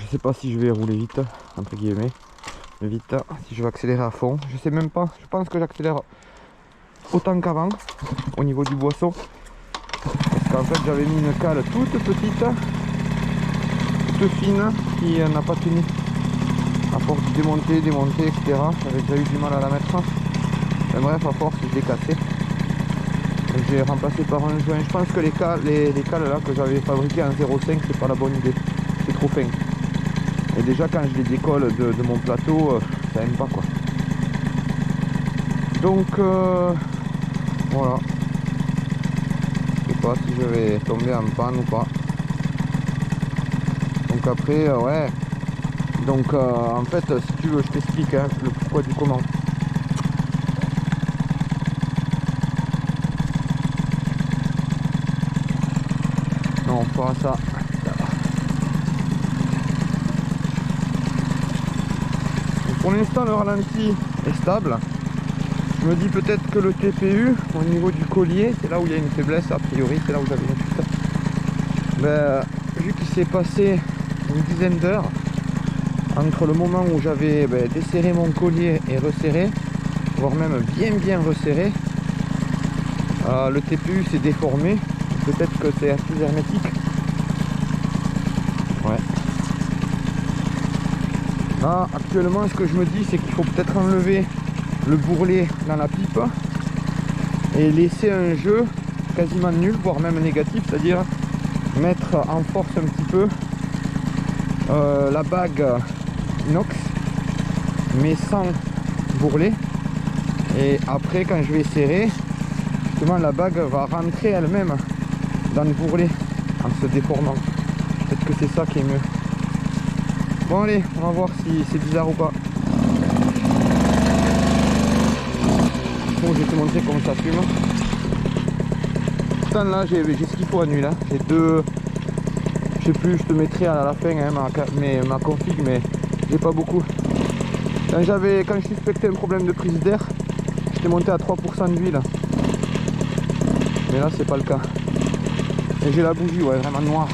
sais pas si je vais rouler vite, entre guillemets. Vite, si je vais accélérer à fond. Je sais même pas, je pense que j'accélère autant qu'avant au niveau du boisseau. Parce qu'en fait j'avais mis une cale toute petite, toute fine qui n'a pas tenu. À force de démonter, etc. J'avais déjà eu du mal à la mettre. Mais bref, à force je l'ai cassé. J'ai remplacé par un joint. Je pense que les cales là que j'avais fabriquées en 0,5 c'est pas la bonne idée. C'est trop fin. Et déjà quand je les décolle de mon plateau, ça aime pas quoi. Donc voilà. Je sais pas si je vais tomber en panne ou pas. Donc après ouais. Donc en fait si tu veux je t'explique hein, le pourquoi du comment. Non, on fera ça. Donc pour l'instant le ralenti est stable. Je me dis peut-être que le TPU au niveau du collier, c'est là où il y a une faiblesse a priori, c'est là où j'avais une chute. Ben, vu qu'il s'est passé une dizaine d'heures entre le moment où j'avais desserré mon collier et resserré, voire même bien resserré, le TPU s'est déformé. Peut-être que c'est assez hermétique. Ouais. Là, actuellement, ce que je me dis, c'est qu'il faut peut-être enlever le bourrelet dans la pipe et laisser un jeu quasiment nul, voire même négatif, c'est-à-dire mettre en force un petit peu la bague inox, mais sans bourrelet. Et après, quand je vais serrer, justement, la bague va rentrer elle-même dans le bourrelet en se déformant. Peut-être que c'est ça qui est mieux. Bon allez, on va voir si c'est bizarre ou pas. Bon, je vais te montrer comment ça fume. Pourtant là j'ai ce qu'il faut à nuit là. J'ai deux. Je sais plus, je te mettrai à la fin hein, ma config, mais j'ai pas beaucoup. Quand je suspectais un problème de prise d'air, j'étais monté à 3% d'huile. Mais là c'est pas le cas. Et j'ai la bougie, ouais, vraiment noire.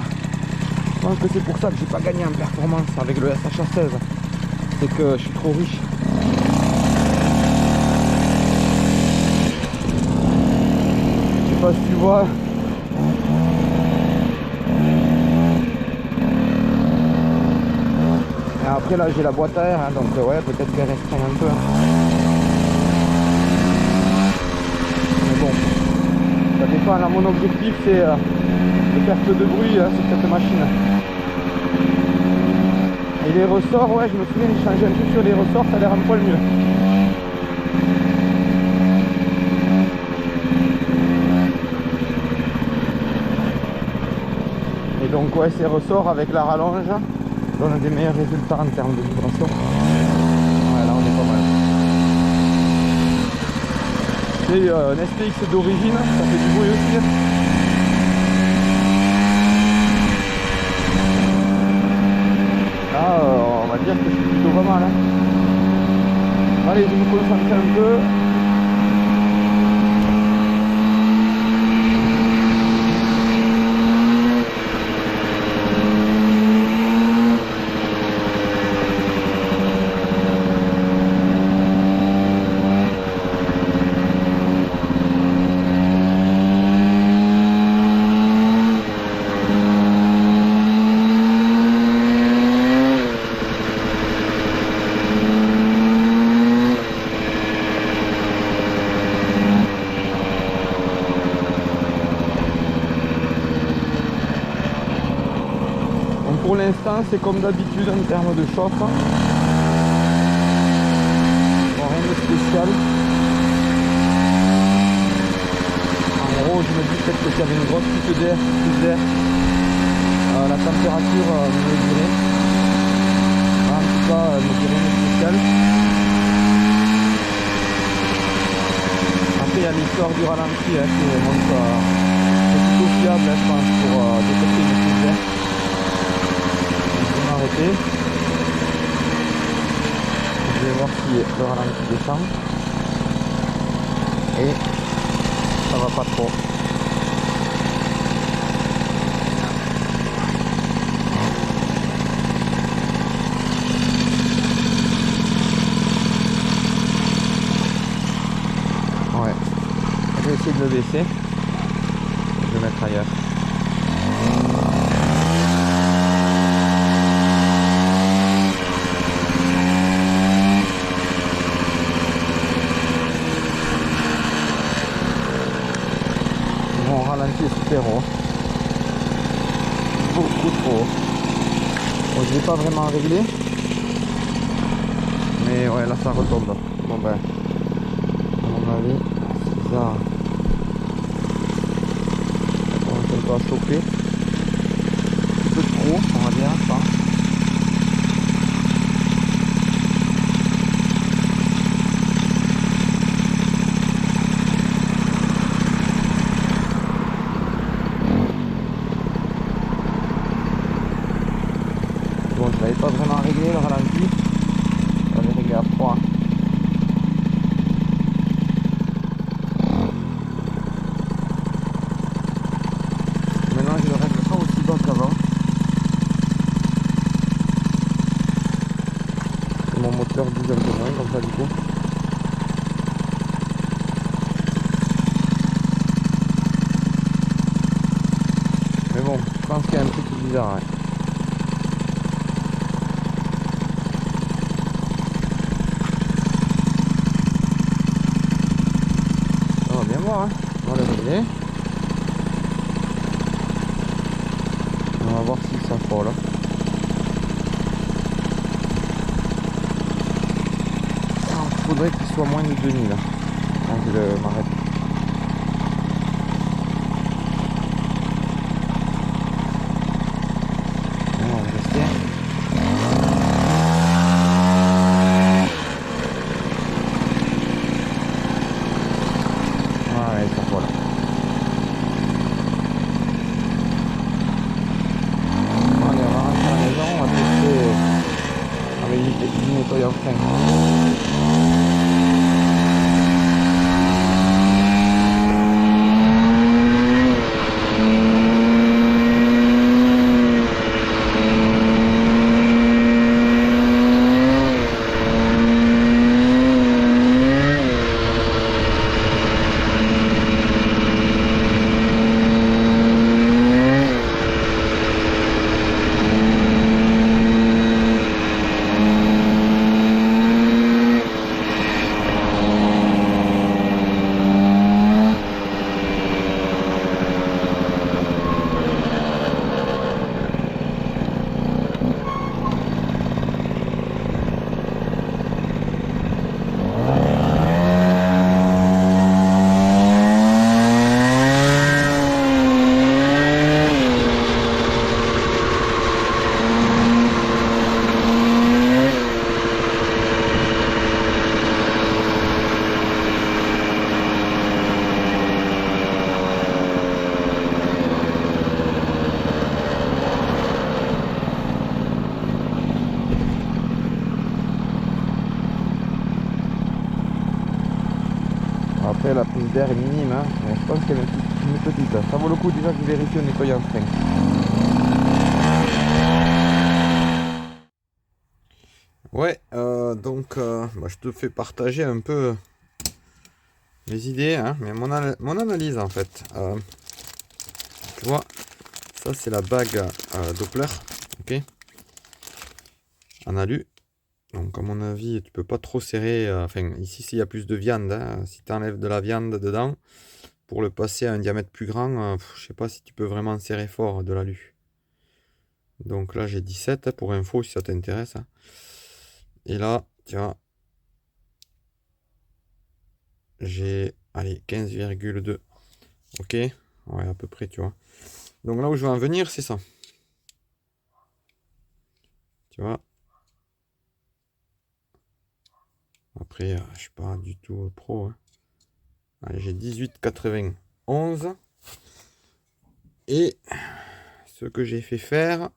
Je pense que c'est pour ça que j'ai pas gagné en performance avec le SHA16. C'est que je suis trop riche. Je sais pas si tu vois. Et après là j'ai la boîte à air, hein, donc ouais, peut-être qu'elle restreint un peu. Mais bon, ça dépend. Là mon objectif c'est de perte de bruit hein, sur cette machine. Et les ressorts, ouais, je me souviens, j'ai changé un peu sur les ressorts, ça a l'air un poil mieux. Et donc ouais, ces ressorts avec la rallonge donnent des meilleurs résultats en termes de vibration. Ouais, là on est pas mal. C'est un SPX d'origine, ça fait du bruit aussi. Là, on va dire que c'est plutôt pas mal. Allez, je me concentre un peu. Pour l'instant, c'est comme d'habitude en termes de chauffe. Bon, rien de spécial. En gros, je me dis peut-être que s'il y avait une grosse fuite d'air, la température me dirait. En tout cas, elle me dirait rien de spécial. Après, il y a l'histoire du ralenti qui montre c'est plutôt fiable, je pense, pour détecter une fuite d'air. Arrêter. Je vais voir si le ralenti descend et ça va pas trop. Ouais, je vais essayer de le baisser. Je vais le mettre ailleurs. Mon ralenti est super haut, beaucoup trop haut. Bon, je l'ai pas vraiment réglé, mais ouais, là ça retombe. Bon ben, à mon avis, c'est bizarre. On commence un peu à chauffer, un peu trop, on va dire ça. Bon, je l'avais pas vraiment réglé le ralenti, je l'avais réglé à froid. Maintenant je le règle pas aussi bas qu'avant. Mon moteur bouge un peu moins comme ça du coup. Mais bon, je pense qu'il y a un truc bizarre. Ouais. Hein. On va le régler. On va voir s'il s'affole. Il faudrait qu'il soit moins de 2000 quand je m'arrête. On va rester. Ouais, ça voilà. Allez, on va rentrer à la maison, on va tester avec du nettoyant frein. Après la prise d'air est minime, hein, mais je pense qu'elle est une petite. Ça vaut le coup déjà que je vérifie en nettoyant le frein. Ouais, donc bah, je te fais partager un peu mes idées, hein, mais mon analyse en fait. Tu vois, ça c'est la bague Doppler, ok, en alu. Donc à mon avis, tu peux pas trop serrer. Enfin, ici, s'il y a plus de viande, hein, si tu enlèves de la viande dedans, pour le passer à un diamètre plus grand, je sais pas si tu peux vraiment serrer fort de l'alu. Donc là, j'ai 17 hein, pour info, si ça t'intéresse. Hein. Et là, tu vois, j'ai, allez, 15,2. Ok, ouais, à peu près, tu vois. Donc là où je veux en venir, c'est ça. Tu vois. Après, je suis pas du tout pro. Hein. Allez, j'ai 18,91. Et ce que j'ai fait faire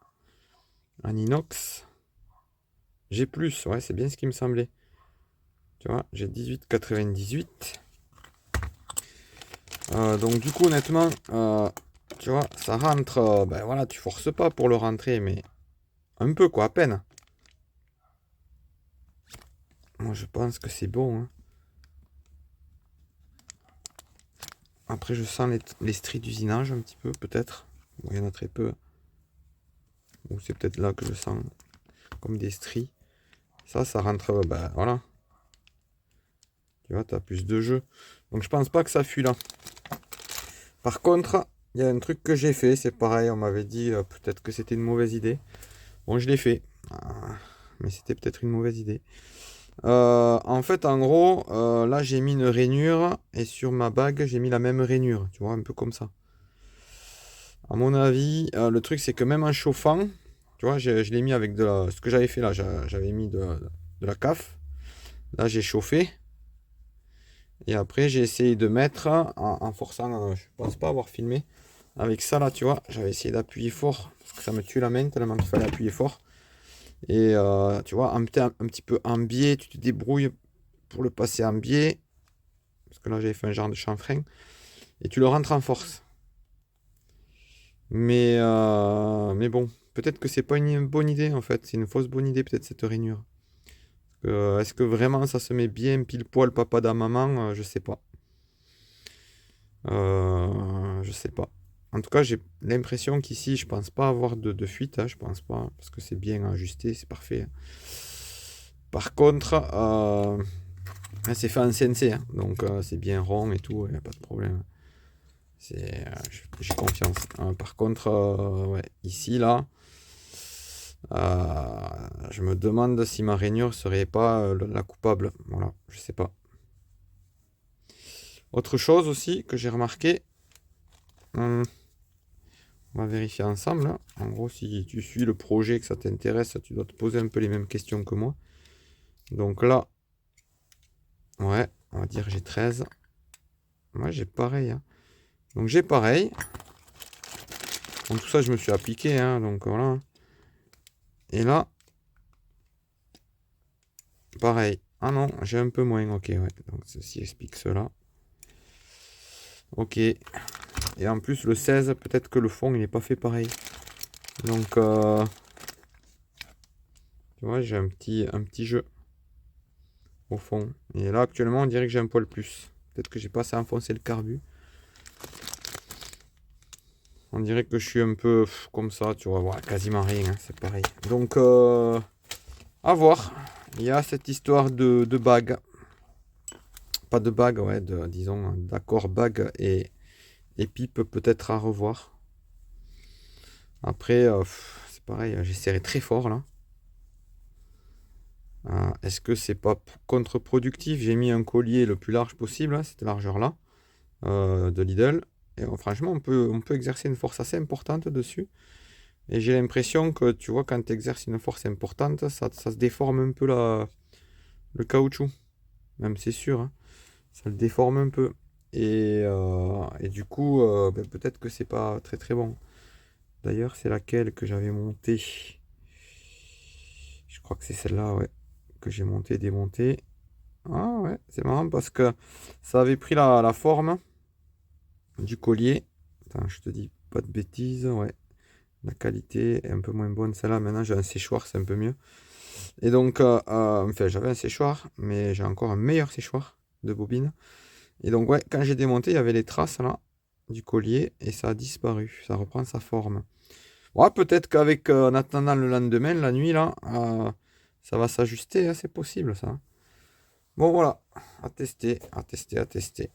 en inox, j'ai plus. Ouais, c'est bien ce qui me semblait. Tu vois, j'ai 18,98. Donc du coup, honnêtement, tu vois, ça rentre. Ben voilà, tu forces pas pour le rentrer, mais un peu quoi, à peine. Moi, je pense que c'est bon. Hein. Après, je sens les stries d'usinage un petit peu, peut-être. Bon, il y en a très peu. Ou c'est peut-être là que je sens comme des stries. Ça rentre, ben voilà. Tu vois, tu as plus de jeu. Donc je pense pas que ça fuit là. Par contre, il y a un truc que j'ai fait, c'est pareil, on m'avait dit peut-être que c'était une mauvaise idée. Bon, je l'ai fait. Mais c'était peut-être une mauvaise idée. En fait, en gros, là j'ai mis une rainure et sur ma bague j'ai mis la même rainure, tu vois, un peu comme ça. À mon avis, le truc c'est que même en chauffant, tu vois, je l'ai mis avec de la. Ce que j'avais fait là, j'avais mis de la CAF. Là j'ai chauffé. Et après j'ai essayé de mettre en forçant, je pense pas avoir filmé. Avec ça là, tu vois, j'avais essayé d'appuyer fort parce que ça me tue la main tellement qu'il fallait appuyer fort. Et tu vois, un petit peu en biais, tu te débrouilles pour le passer en biais. Parce que là, j'avais fait un genre de chanfrein. Et tu le rentres en force. Mais bon, peut-être que c'est pas une bonne idée en fait. C'est une fausse bonne idée, peut-être cette rainure. Est-ce que vraiment ça se met bien pile poil papa dans maman? Je sais pas. Je sais pas. En tout cas, j'ai l'impression qu'ici, je pense pas avoir de fuite. Hein, je pense pas. Parce que c'est bien ajusté, c'est parfait. Par contre, c'est fait en CNC. Hein, donc c'est bien rond et tout. Il n'y a pas de problème. J'ai confiance. Par contre, ouais, ici, là, je me demande si ma rainure serait pas la coupable. Voilà, je sais pas. Autre chose aussi que j'ai remarqué, on va vérifier ensemble. Hein. En gros, si tu suis le projet, que ça t'intéresse, tu dois te poser un peu les mêmes questions que moi. Donc là, ouais, on va dire j'ai 13. Moi, j'ai pareil. Hein. Donc j'ai pareil. Donc tout ça, je me suis appliqué. Hein, donc voilà. Et là, pareil. Ah non, j'ai un peu moins. Ok, ouais. Donc ceci explique cela. Ok. Et en plus, le 16, peut-être que le fond, il n'est pas fait pareil. Donc, tu vois, j'ai un petit jeu au fond. Et là, actuellement, on dirait que j'ai un poil plus. Peut-être que j'ai pas assez enfoncé le carbu. On dirait que je suis un peu comme ça, tu vois. Voilà, quasiment rien, hein, c'est pareil. Donc, à voir. Il y a cette histoire de bague. Pas de bague, ouais, disons, d'accord, bague et pipe peut-être à revoir. Après, c'est pareil, j'ai serré très fort là. Est-ce que c'est pas contre-productif? J'ai mis un collier le plus large possible, hein, cette largeur-là, de Lidl. Et franchement, on peut exercer une force assez importante dessus. Et j'ai l'impression que, tu vois, quand tu exerces une force importante, ça se déforme un peu le caoutchouc. Même c'est sûr, hein, ça le déforme un peu. Et du coup, ben, peut-être que c'est pas très très bon. D'ailleurs, c'est laquelle que j'avais montée? Je crois que c'est celle-là, ouais. Que j'ai monté, démonté. Ah ouais, Ouais, c'est marrant parce que ça avait pris la forme du collier. Attends, je te dis pas de bêtises, ouais. La qualité est un peu moins bonne celle-là. Maintenant, j'ai un séchoir, c'est un peu mieux. Et donc, enfin, j'avais un séchoir, mais j'ai encore un meilleur séchoir de bobine. Et donc, ouais, quand j'ai démonté, il y avait les traces là du collier et ça a disparu. Ça reprend sa forme. Ouais, peut-être qu'avec, en attendant le lendemain, la nuit là, ça va s'ajuster, hein, c'est possible ça. Bon, voilà, à tester, à tester, à tester.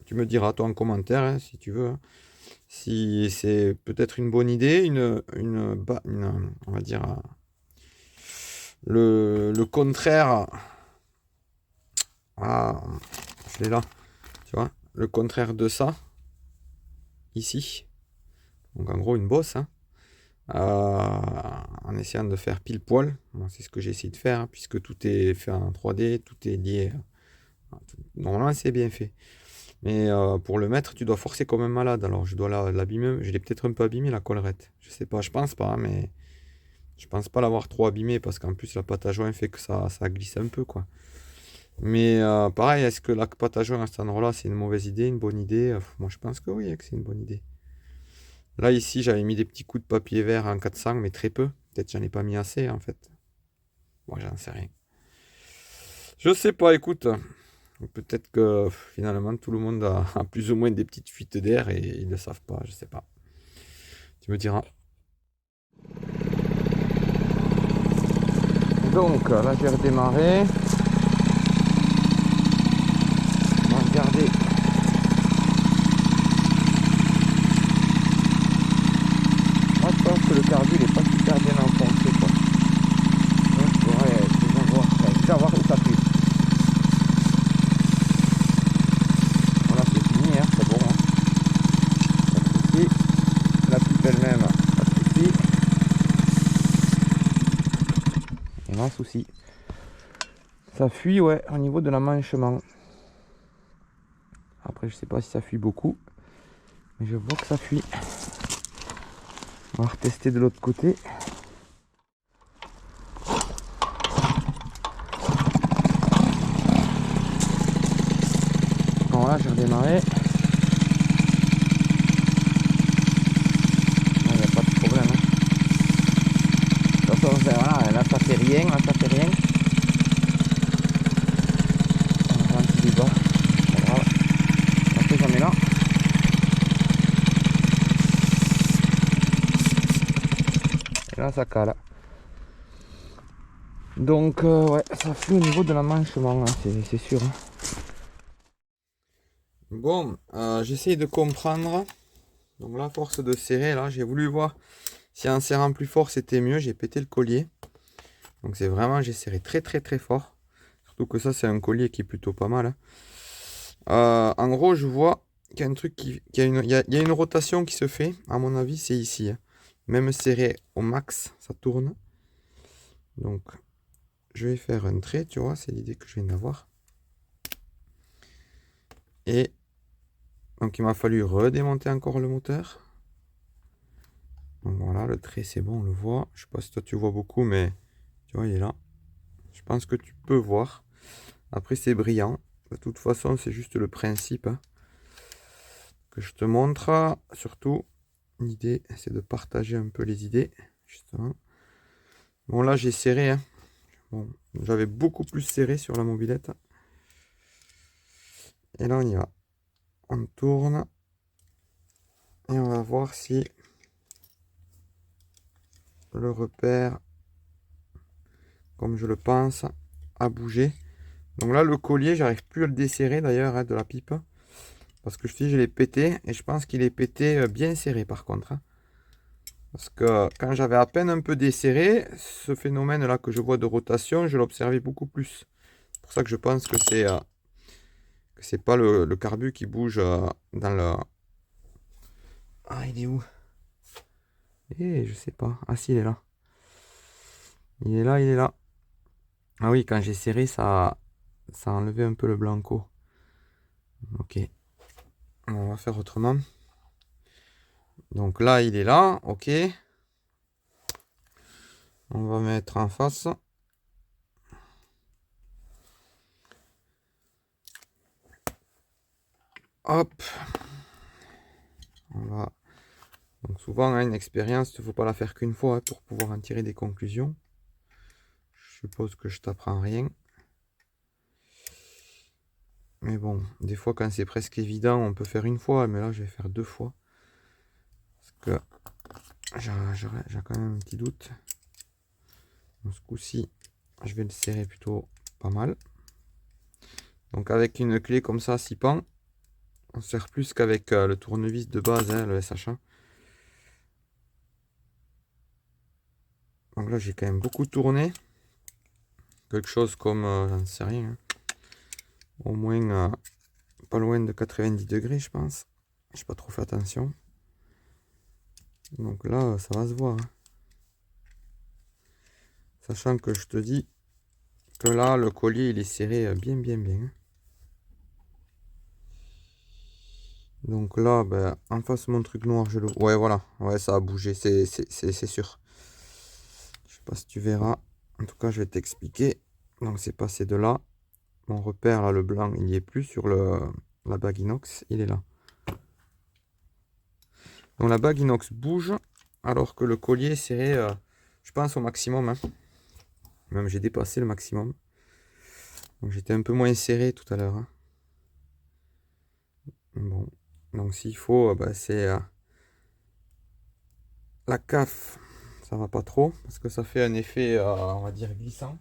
Tu me diras toi en commentaire hein, si tu veux, hein, si c'est peut-être une bonne idée, on va dire le contraire. Ah, je l'ai là, tu vois, le contraire de ça, ici. Donc en gros une bosse, hein, en essayant de faire pile poil. Bon, c'est ce que j'ai essayé de faire, hein, puisque tout est fait en 3D, tout est lié. Normalement c'est bien fait. Mais pour le mettre, tu dois forcer comme un malade. Alors je dois l'abîmer. Je l'ai peut-être un peu abîmé la collerette. Je sais pas, je pense pas, hein, mais je pense pas l'avoir trop abîmé parce qu'en plus la pâte à joint fait que ça glisse un peu quoi. Mais pareil, est-ce que la pâte à joint à cet endroit-là c'est une mauvaise idée, une bonne idée? Moi je pense que oui, hein, que c'est une bonne idée. Là ici j'avais mis des petits coups de papier vert en 400 mais très peu. Peut-être j'en ai pas mis assez en fait. Moi j'en sais rien. Je sais pas, écoute. Peut-être que finalement tout le monde a plus ou moins des petites fuites d'air et ils ne le savent pas, je sais pas. Tu me diras. Donc là j'ai redémarré. On va regarder. Moi je pense que le carbu n'est pas super bien enfoncé quoi. Donc je pourrais déjà voir où ça pue. Voilà c'est fini, hein, c'est bon. Hein. Pas de soucis. La pipe elle-même, pas de soucis. Et non souci. Ça fuit ouais au niveau de l'emmanchement. Après je sais pas si ça fuit beaucoup. Mais je vois que ça fuit. On va retester de l'autre côté. Voilà, j'ai redémarré. Il n'y a pas de problème. Hein. De toute façon, voilà, là ça fait rien, là ça fait rien. On va un petit débat. Pas grave. Après j'en mets là. Et là ça cale. Donc ouais, ça fuit au niveau de l'emmanchement, hein, c'est sûr. Hein. Bon, j'essaye de comprendre. Donc là, force de serrer, là, j'ai voulu voir si en serrant plus fort c'était mieux. J'ai pété le collier. Donc c'est vraiment, j'ai serré très très très fort. Surtout que ça, c'est un collier qui est plutôt pas mal. Hein. En gros, je vois qu'il y a un truc il y a une rotation qui se fait. À mon avis, c'est ici. Hein. Même serré au max, ça tourne. Donc, je vais faire un trait, tu vois, c'est l'idée que je viens d'avoir. Et donc, il m'a fallu redémonter encore le moteur. Donc voilà, le trait, c'est bon, on le voit. Je sais pas si toi tu vois beaucoup, mais tu vois, il est là. Je pense que tu peux voir. Après, c'est brillant. De toute façon, c'est juste le principe hein, que je te montre. Surtout, l'idée, c'est de partager un peu les idées, justement. Bon, là, j'ai serré. Hein. Bon, j'avais beaucoup plus serré sur la mobilette. Et là, on y va. On tourne. Et on va voir si le repère, comme je le pense, a bougé. Donc là, le collier, j'arrive plus à le desserrer d'ailleurs hein, de la pipe. Parce que je dis, je l'ai pété. Et je pense qu'il est pété bien serré par contre. Hein. Parce que quand j'avais à peine un peu desserré, ce phénomène-là que je vois de rotation, je l'observais beaucoup plus. C'est pour ça que je pense que c'est pas le carbu qui bouge dans le... Ah, il est où? Eh, je sais pas. Ah si, il est là. Il est là, il est là. Ah oui, quand j'ai serré, ça a enlevé un peu le blanco. Ok. On va faire autrement. Donc là, il est là. Ok. On va mettre en face. Hop. On va... Donc souvent, hein, une expérience, il ne faut pas la faire qu'une fois hein, pour pouvoir en tirer des conclusions. Je suppose que je t'apprends rien. Mais bon, des fois quand c'est presque évident, on peut faire une fois, mais là je vais faire 2 fois. Parce que j'ai quand même un petit doute. Donc, ce coup-ci, je vais le serrer plutôt pas mal. Donc avec une clé comme ça, 6 pans, on serre plus qu'avec le tournevis de base, hein, le SH1. Donc là j'ai quand même beaucoup tourné. Quelque chose comme, j'en sais rien, hein, au moins pas loin de 90 degrés je pense. J'ai pas trop fait attention. Donc là ça va se voir. Hein. Sachant que je te dis que là le collier il est serré bien bien bien. Donc là, ben, en face mon truc noir, je le... Ouais, voilà. Ouais, ça a bougé, c'est sûr. Je sais pas si tu verras. En tout cas, je vais t'expliquer. Donc, c'est passé de là. Mon repère, là, le blanc, il n'y est plus sur la bague inox. Il est là. Donc, la bague inox bouge, alors que le collier est serré, je pense, au maximum. Hein. Même, j'ai dépassé le maximum. Donc, j'étais un peu moins serré tout à l'heure. Hein. Bon. Donc, s'il faut, ben, c'est... la CAF, ça va pas trop parce que ça fait un effet, on va dire, glissant.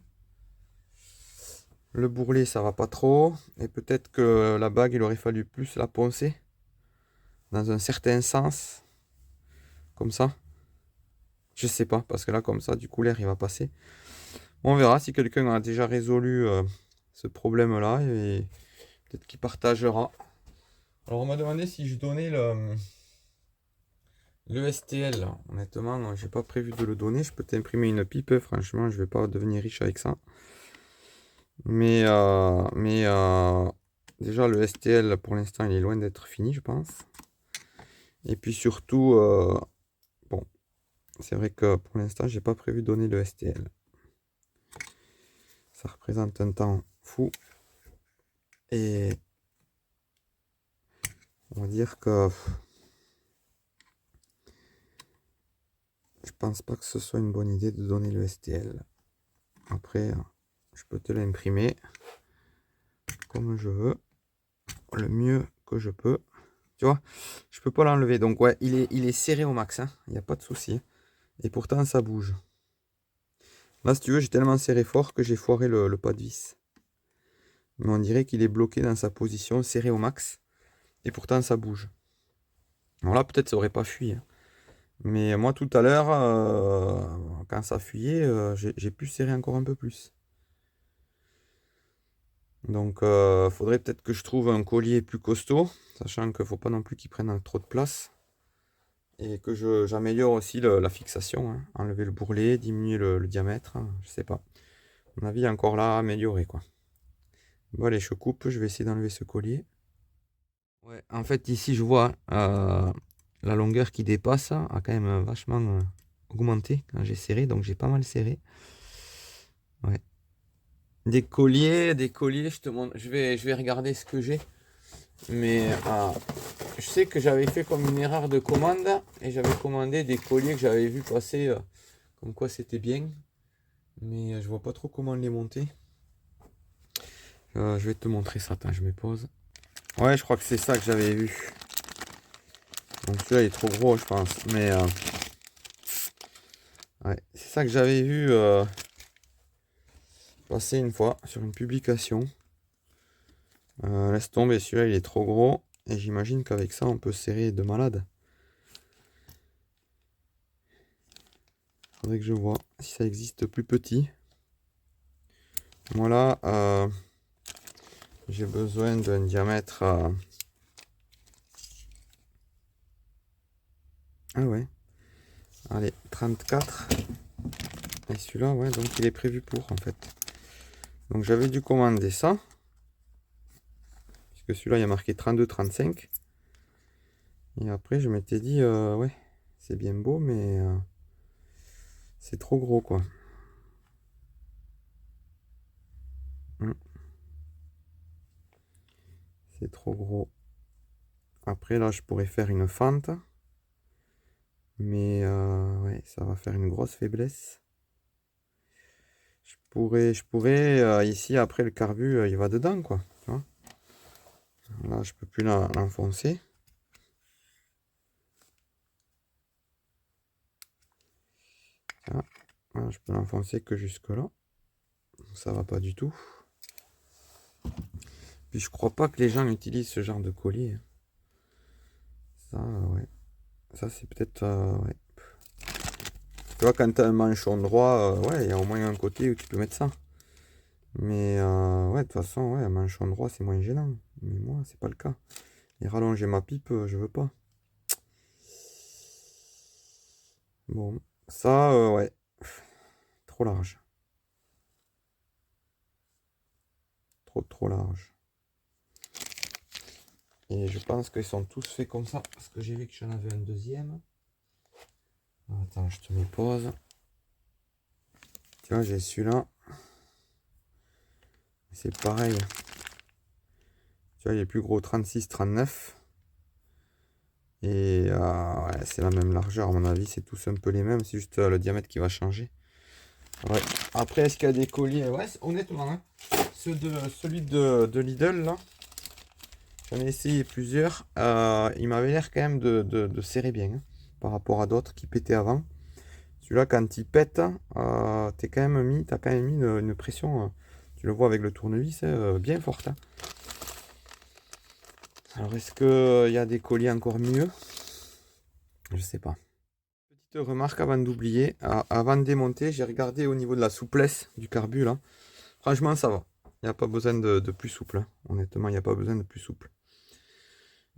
Le bourrelet, ça va pas trop. Et peut-être que la bague, il aurait fallu plus la poncer dans un certain sens, comme ça. Je sais pas, parce que là, comme ça, du coup, l'air, il va passer. On verra si quelqu'un a déjà résolu ce problème-là et peut-être qu'il partagera. Alors, on m'a demandé si je donnais le STL. Honnêtement, j'ai pas prévu de le donner. Je peux t'imprimer une pipe. Franchement, je vais pas devenir riche avec ça. Mais déjà, le STL, pour l'instant, il est loin d'être fini, je pense. Et puis surtout, bon, c'est vrai que pour l'instant, j'ai pas prévu de donner le STL. Ça représente un temps fou. Et on va dire que je pense pas que ce soit une bonne idée de donner le STL. Après, je peux te l'imprimer comme je veux, le mieux que je peux. Tu vois, je peux pas l'enlever. Donc ouais, il est serré au max, hein. Il n'y a pas de souci. Et pourtant, ça bouge. Là, si tu veux, j'ai tellement serré fort que j'ai foiré le pas de vis. Mais on dirait qu'il est bloqué dans sa position, serré au max. Et pourtant, ça bouge. Alors là, peut-être ça aurait pas fui. Hein. Mais moi, tout à l'heure, quand ça fuyait, j'ai pu serrer encore un peu plus. Donc, faudrait peut-être que je trouve un collier plus costaud, sachant qu'il ne faut pas non plus qu'il prenne trop de place. Et que j'améliore aussi la fixation. Hein. Enlever le bourrelet, diminuer le diamètre. Hein, je sais pas. À mon avis, encore là à améliorer, quoi. Bon, allez, je coupe. Je vais essayer d'enlever ce collier. Ouais, en fait, ici, je vois la longueur qui dépasse a quand même vachement augmenté quand j'ai serré. Donc, j'ai pas mal serré. Ouais. Des colliers, je te montre. Je vais regarder ce que j'ai. Mais je sais que j'avais fait comme une erreur de commande et j'avais commandé des colliers que j'avais vu passer comme quoi c'était bien. Mais je vois pas trop comment les monter. Je vais te montrer ça. Attends, je me pose. Ouais, je crois que c'est ça que j'avais vu. Donc celui-là il est trop gros, je pense. Mais ouais, c'est ça que j'avais vu passer une fois sur une publication. Laisse tomber, celui-là il est trop gros. Et j'imagine qu'avec ça on peut serrer de malade. Faudrait que je vois si ça existe plus petit. Moi là, j'ai besoin d'un diamètre. Ah ouais. Allez, 34. Et celui-là, ouais, donc il est prévu pour en fait. Donc j'avais dû commander ça. Puisque celui-là, il y a marqué 32-35. Et après, je m'étais dit, ouais, c'est bien beau, mais c'est trop gros, quoi. Hmm. C'est trop gros. Après, là, je pourrais faire une fente. Mais ouais, ça va faire une grosse faiblesse. Je pourrais ici, après le carbu, il va dedans, quoi. Tu vois. Là, je peux plus l'enfoncer. Voilà, je peux l'enfoncer que jusque là. Ça va pas du tout. Puis je crois pas que les gens utilisent ce genre de collier. Ça, ouais. Ça, c'est peut-être. Ouais. Tu vois, quand tu as un manchon droit, ouais, il y a au moins un côté où tu peux mettre ça. Mais ouais, de toute façon, ouais, un manchon droit, c'est moins gênant. Mais moi, c'est pas le cas. Et rallonger ma pipe, je veux pas. Bon, ça, ouais. Trop large. Trop large. Et je pense qu'ils sont tous faits comme ça. Parce que j'ai vu que j'en avais un deuxième. Attends, je te mets pause. Tu vois, j'ai celui-là. C'est pareil. Tu vois, il est plus gros 36-39. Et ouais, c'est la même largeur, à mon avis. C'est tous un peu les mêmes. C'est juste le diamètre qui va changer. Ouais. Après, est-ce qu'il y a des colliers? Ouais, honnêtement, hein, celui de Lidl, là, j'en ai essayé plusieurs. Il m'avait l'air quand même de serrer bien, hein, par rapport à d'autres qui pétaient avant. Celui-là, quand il pète, t'as quand même mis une pression, tu le vois avec le tournevis, bien forte, hein. Alors, est-ce qu'il y a des colliers encore mieux? Je sais pas. Petite remarque avant d'oublier, avant de démonter, j'ai regardé au niveau de la souplesse du carbu, là. Franchement, ça va. Il n'y a pas besoin de plus souple, hein. Honnêtement, il n'y a pas besoin de plus souple.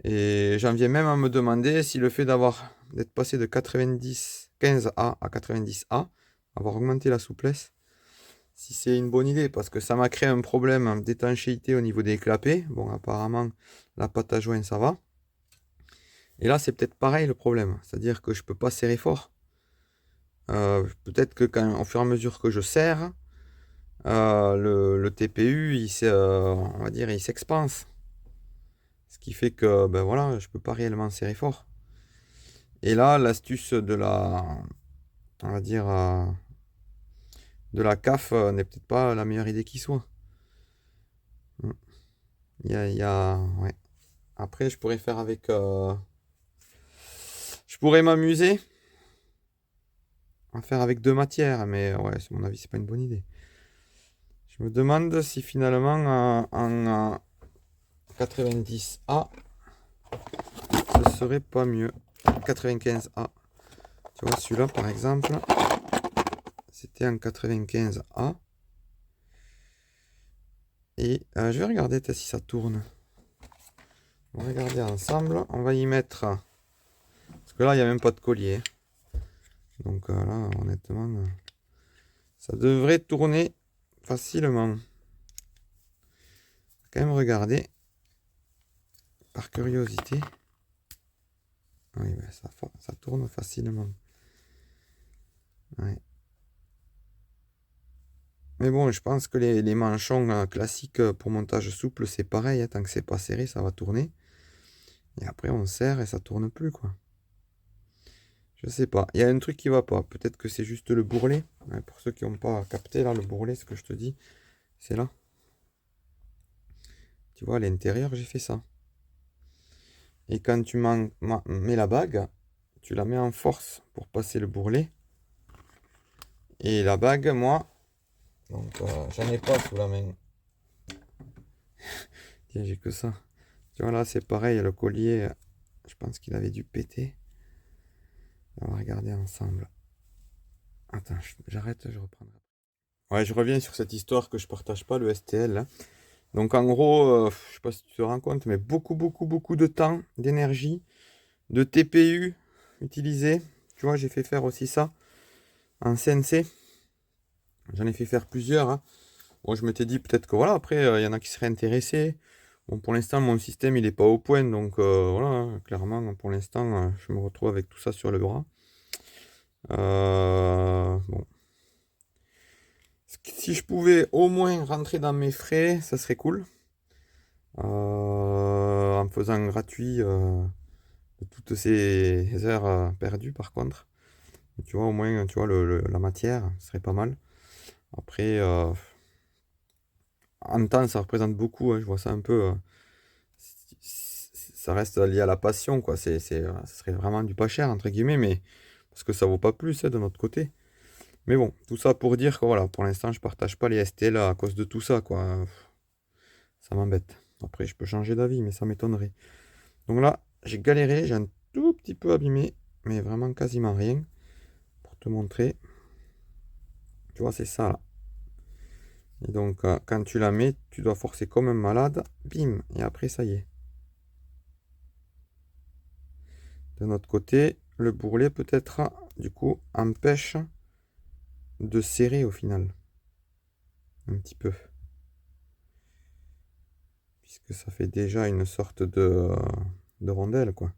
Et j'en viens même à me demander si le fait d'être passé de 15A à 90A, avoir augmenté la souplesse, si c'est une bonne idée, parce que ça m'a créé un problème d'étanchéité au niveau des clapets. Bon, apparemment, la pâte à joint, ça va. Et là, c'est peut-être pareil le problème. C'est-à-dire que je peux pas serrer fort. Peut-être que au fur et à mesure que je serre, le TPU, on va dire, il s'expanse. Ce qui fait que, ben voilà, je peux pas réellement serrer fort. Et là, l'astuce on va dire, de la CAF n'est peut-être pas la meilleure idée qui soit. Mm. Ouais. Après, je pourrais faire avec, je pourrais m'amuser à faire avec deux matières, mais ouais, à mon avis, c'est pas une bonne idée. Je me demande si finalement, en 90A, ce serait pas mieux. 95A. Tu vois, celui-là, par exemple, c'était en 95A. Et je vais regarder si ça tourne. On va regarder ensemble. On va y mettre. Parce que là, il n'y a même pas de collier. Donc là, honnêtement, ça devrait tourner facilement. On va quand même regarder. Par curiosité. Oui, ben, ça tourne facilement. Ouais. Mais bon, je pense que les manchons classiques pour montage souple, c'est pareil, hein. Tant que c'est pas serré, ça va tourner. Et après, on serre et ça tourne plus, quoi. Je sais pas. Il y a un truc qui va pas. Peut-être que c'est juste le bourrelet. Ouais, pour ceux qui n'ont pas capté, là, le bourrelet, ce que je te dis, c'est là. Tu vois, à l'intérieur, j'ai fait ça. Et quand tu mets la bague, tu la mets en force pour passer le bourrelet. Et la bague, moi, donc j'en ai pas sous la main. Tiens, j'ai que ça. Tu vois, là, c'est pareil, le collier, je pense qu'il avait dû péter. On va regarder ensemble. Attends, j'arrête, je reprendrai. Ouais, je reviens sur cette histoire que je partage pas, le STL, là. Donc en gros, je sais pas si tu te rends compte, mais beaucoup de temps, d'énergie, de TPU utilisé. Tu vois, j'ai fait faire aussi ça en CNC. J'en ai fait faire plusieurs, hein. Bon, je m'étais dit peut-être que voilà, après, il y en a qui seraient intéressés. Bon, pour l'instant, mon système, il n'est pas au point, donc voilà, hein, clairement, pour l'instant, je me retrouve avec tout ça sur le bras. Bon. Si je pouvais au moins rentrer dans mes frais, ça serait cool. En en me faisant gratuit de toutes ces heures perdues par contre. Tu vois, au moins, tu vois, la matière serait pas mal. Après, en temps, ça représente beaucoup, hein, je vois ça un peu. Ça reste lié à la passion, quoi. Ça serait vraiment du pas cher, entre guillemets, mais parce que ça vaut pas plus, hein, de notre côté. Mais bon, tout ça pour dire que voilà, pour l'instant, je partage pas les STL à cause de tout ça, quoi. Ça m'embête. Après, je peux changer d'avis, mais ça m'étonnerait. Donc là, j'ai galéré, j'ai un tout petit peu abîmé, mais vraiment quasiment rien. Pour te montrer. Tu vois, c'est ça là. Et donc, quand tu la mets, tu dois forcer comme un malade. Bim. Et après, ça y est. De notre côté, le bourrelet peut-être, du coup, empêche de serrer au final. Un petit peu. Puisque ça fait déjà une sorte de rondelle, quoi.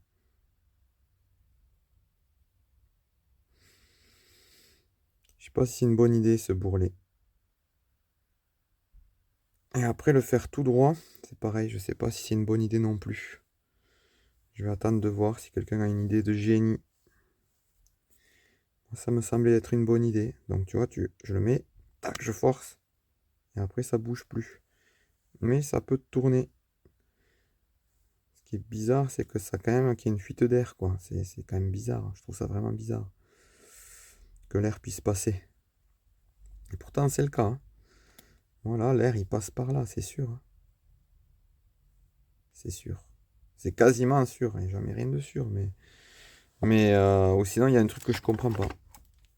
Je sais pas si c'est une bonne idée, ce bourrelet. Et après, le faire tout droit, c'est pareil. Je sais pas si c'est une bonne idée non plus. Je vais attendre de voir si quelqu'un a une idée de génie. Ça me semblait être une bonne idée. Donc, tu vois, je le mets, tac, je force. Et après, ça bouge plus. Mais ça peut tourner. Ce qui est bizarre, c'est que ça quand même qu'il y ait une fuite d'air, quoi. C'est quand même bizarre. Je trouve ça vraiment bizarre. Que l'air puisse passer. Et pourtant, c'est le cas, hein. Voilà, l'air, il passe par là, c'est sûr, hein. C'est sûr. C'est quasiment sûr. Il n'y a jamais rien de sûr, mais ou sinon, il y a un truc que je comprends pas.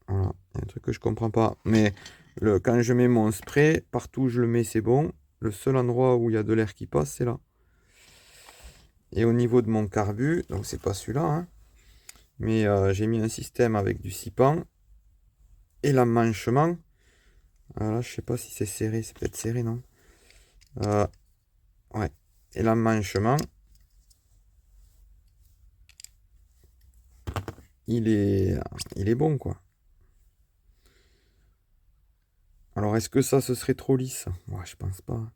Voilà, il y a un truc que je comprends pas. Mais quand je mets mon spray, partout où je le mets, c'est bon. Le seul endroit où il y a de l'air qui passe, c'est là. Et au niveau de mon carbu, donc c'est pas celui-là, hein, mais j'ai mis un système avec du 6 pans et l'emmanchement. Alors là, je sais pas si c'est serré, c'est peut-être serré, non? Euh, ouais. Et l'emmanchement, il est, il est bon, quoi. Alors, est-ce que ça, ce serait trop lisse? Moi, je pense pas.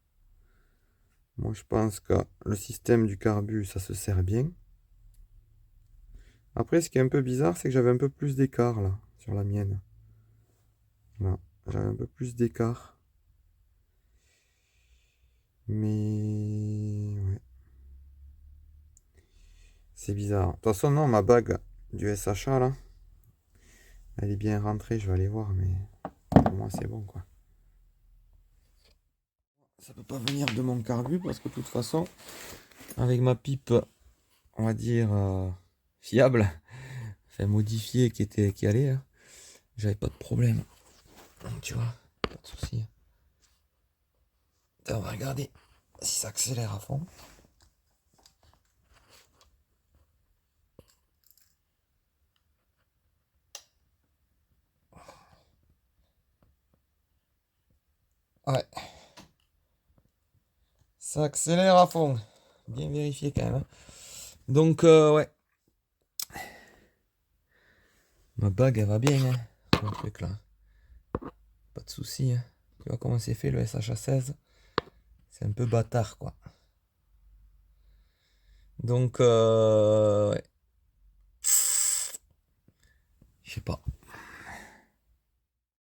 Moi, je pense que le système du carbu, ça se sert bien. Après, ce qui est un peu bizarre, c'est que j'avais un peu plus d'écart, là, sur la mienne. Là, j'avais un peu plus d'écart. Mais... ouais. C'est bizarre. De toute façon, non, ma bague du SHA, là, elle est bien rentrée, je vais aller voir, mais pour moi, c'est bon, quoi. Ça peut pas venir de mon carbu, parce que de toute façon, avec ma pipe, on va dire, fiable, enfin modifiée, qui allait, hein, j'avais pas de problème. Donc, tu vois, pas de souci. On va regarder si ça accélère à fond. Ouais. Ça accélère à fond. Bien vérifié quand même, hein. Donc, ouais. Ma bague, elle va bien, hein, mon truc là. Pas de souci, hein. Tu vois comment c'est fait le SHA16? C'est un peu bâtard, quoi. Donc, ouais. Je sais pas.